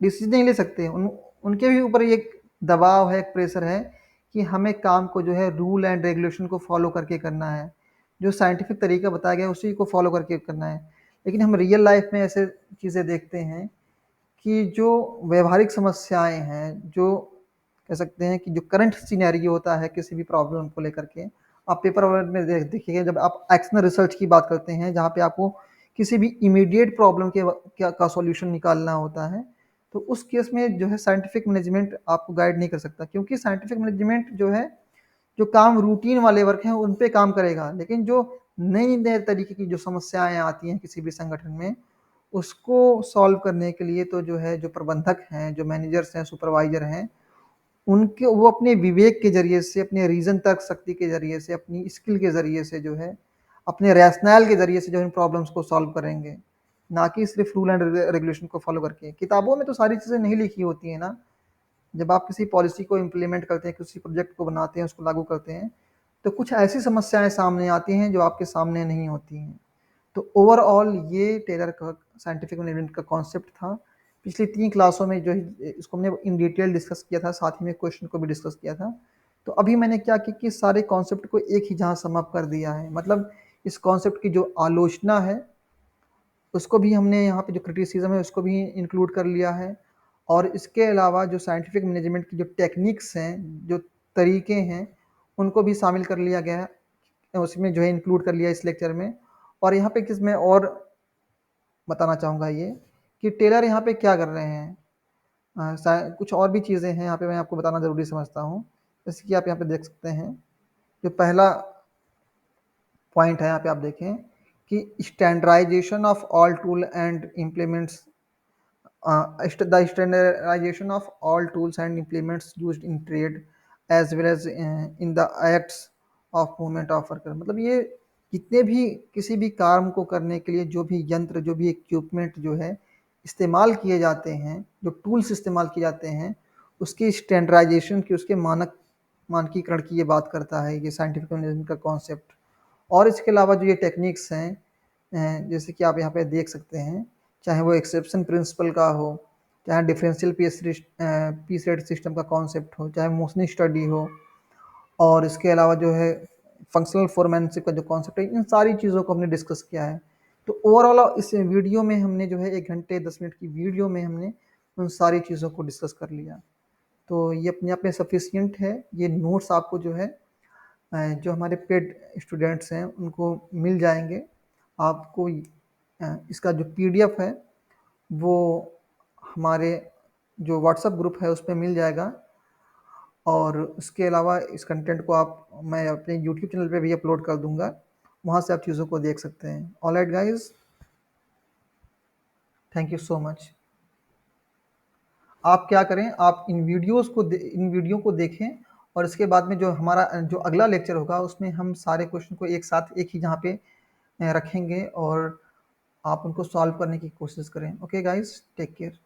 डिसीजन नहीं ले सकते। उनके भी ऊपर एक दबाव है, एक प्रेशर है कि हमें काम को जो है रूल एंड रेगुलेशन को फॉलो करके करना है, जो साइंटिफिक तरीका बताया गया उसी को फॉलो करके करना है। लेकिन हम रियल लाइफ में ऐसे चीज़ें देखते हैं कि जो व्यवहारिक समस्याएं हैं, जो कह सकते हैं कि जो करंट सिनेरियो होता है किसी भी प्रॉब्लम को लेकर के, आप पेपर वर्क में देखिएगा, जब आप एक्शनल रिसर्च की बात करते हैं जहाँ पे आपको किसी भी इमीडिएट प्रॉब्लम के का सॉल्यूशन निकालना होता है, तो उस केस में जो है साइंटिफिक मैनेजमेंट आपको गाइड नहीं कर सकता, क्योंकि साइंटिफिक मैनेजमेंट जो है जो काम रूटीन वाले वर्क हैं उन पे काम करेगा, लेकिन जो नई नए तरीके की जो समस्याएं आती हैं किसी भी संगठन में, उसको सॉल्व करने के लिए तो जो है जो प्रबंधक हैं, जो मैनेजर्स हैं, सुपरवाइजर हैं, उनके वो अपने विवेक के ज़रिए से, अपने रीज़न तर्क शक्ति के ज़रिए से, अपनी स्किल के ज़रिए से जो है, अपने रैशनल के ज़रिए से जो इन प्रॉब्लम्स को सॉल्व करेंगे, ना कि सिर्फ रूल एंड रेगुलेशन को फॉलो करके। किताबों में तो सारी चीज़ें नहीं लिखी होती हैं ना। जब आप किसी पॉलिसी को इम्प्लीमेंट करते हैं, किसी प्रोजेक्ट को बनाते हैं, उसको लागू करते हैं, तो कुछ ऐसी समस्याएं सामने आती हैं जो आपके सामने नहीं होती हैं। तो ओवरऑल ये टेलर का साइंटिफिक मैनेजमेंट का कॉन्सेप्ट था। पिछली 3 क्लासों में जो है इसको हमने इन डिटेल डिस्कस किया था, साथ ही में क्वेश्चन को भी डिस्कस किया था। तो अभी मैंने क्या किया कि सारे कॉन्सेप्ट को एक ही जहाँ सम अप कर दिया है। मतलब इस कॉन्सेप्ट की जो आलोचना है, उसको भी हमने यहाँ पे जो क्रिटिसिज्म है उसको भी इंक्लूड कर लिया है। और इसके अलावा जो साइंटिफिक मैनेजमेंट की जो टेक्निक्स हैं, जो तरीके हैं, उनको भी शामिल कर लिया गया है, उसमें जो है इंक्लूड कर लिया इस लेक्चर में। और यहाँ पे किस मैं और बताना चाहूँगा ये कि टेलर यहाँ पे क्या कर रहे हैं, कुछ और भी चीज़ें हैं यहाँ पे मैं आपको बताना ज़रूरी समझता हूँ। जैसे कि आप यहाँ पे देख सकते हैं, जो पहला पॉइंट है यहाँ पे आप देखें कि standardization of all tool and implements, the standardization of all tools and implements used in trade as well as in the acts of movement of worker। मतलब ये जितने भी किसी भी काम को करने के लिए जो भी यंत्र, जो भी इक्विपमेंट जो है इस्तेमाल किए जाते हैं, जो टूल्स इस्तेमाल किए जाते हैं, उसकी स्टैंडर्डाइजेशन की, उसके मानकीकरण की ये बात करता है ये साइंटिफिक मैनेजमेंट का कॉन्सेप्ट। और इसके अलावा जो ये टेक्निक्स हैं, जैसे कि आप यहाँ पे देख सकते हैं, चाहे वो एक्सेप्शन प्रिंसिपल का हो, चाहे डिफरेंशियल पीस रेट सिस्टम का कॉन्सेप्ट हो, चाहे मोशनी स्टडी हो, और इसके अलावा जो है फंक्शनल फोरमैनशिप का जो कॉन्सेप्ट है, इन सारी चीज़ों को हमने डिस्कस किया है। तो ओवरऑल इस वीडियो में हमने जो है 1 घंटे 10 मिनट की वीडियो में हमने उन सारी चीज़ों को डिस्कस कर लिया। तो ये अपने आप में सफिशियंट है। ये नोट्स आपको जो है जो हमारे पेड स्टूडेंट्स हैं उनको मिल जाएंगे। आपको इसका जो पीडीएफ है वो हमारे जो व्हाट्सएप ग्रुप है उस पे मिल जाएगा, और इसके अलावा इस कंटेंट को मैं अपने यूट्यूब चैनल पे भी अपलोड कर दूंगा, वहाँ से आप चीज़ों को देख सकते हैं। Alright guys, thank you so much. आप क्या करें, आप इन वीडियो को देखें, और इसके बाद में जो हमारा जो अगला लेक्चर होगा उसमें हम सारे क्वेश्चन को एक साथ एक ही जहाँ पे रखेंगे और आप उनको सॉल्व करने की कोशिश करें। Okay guys, take care.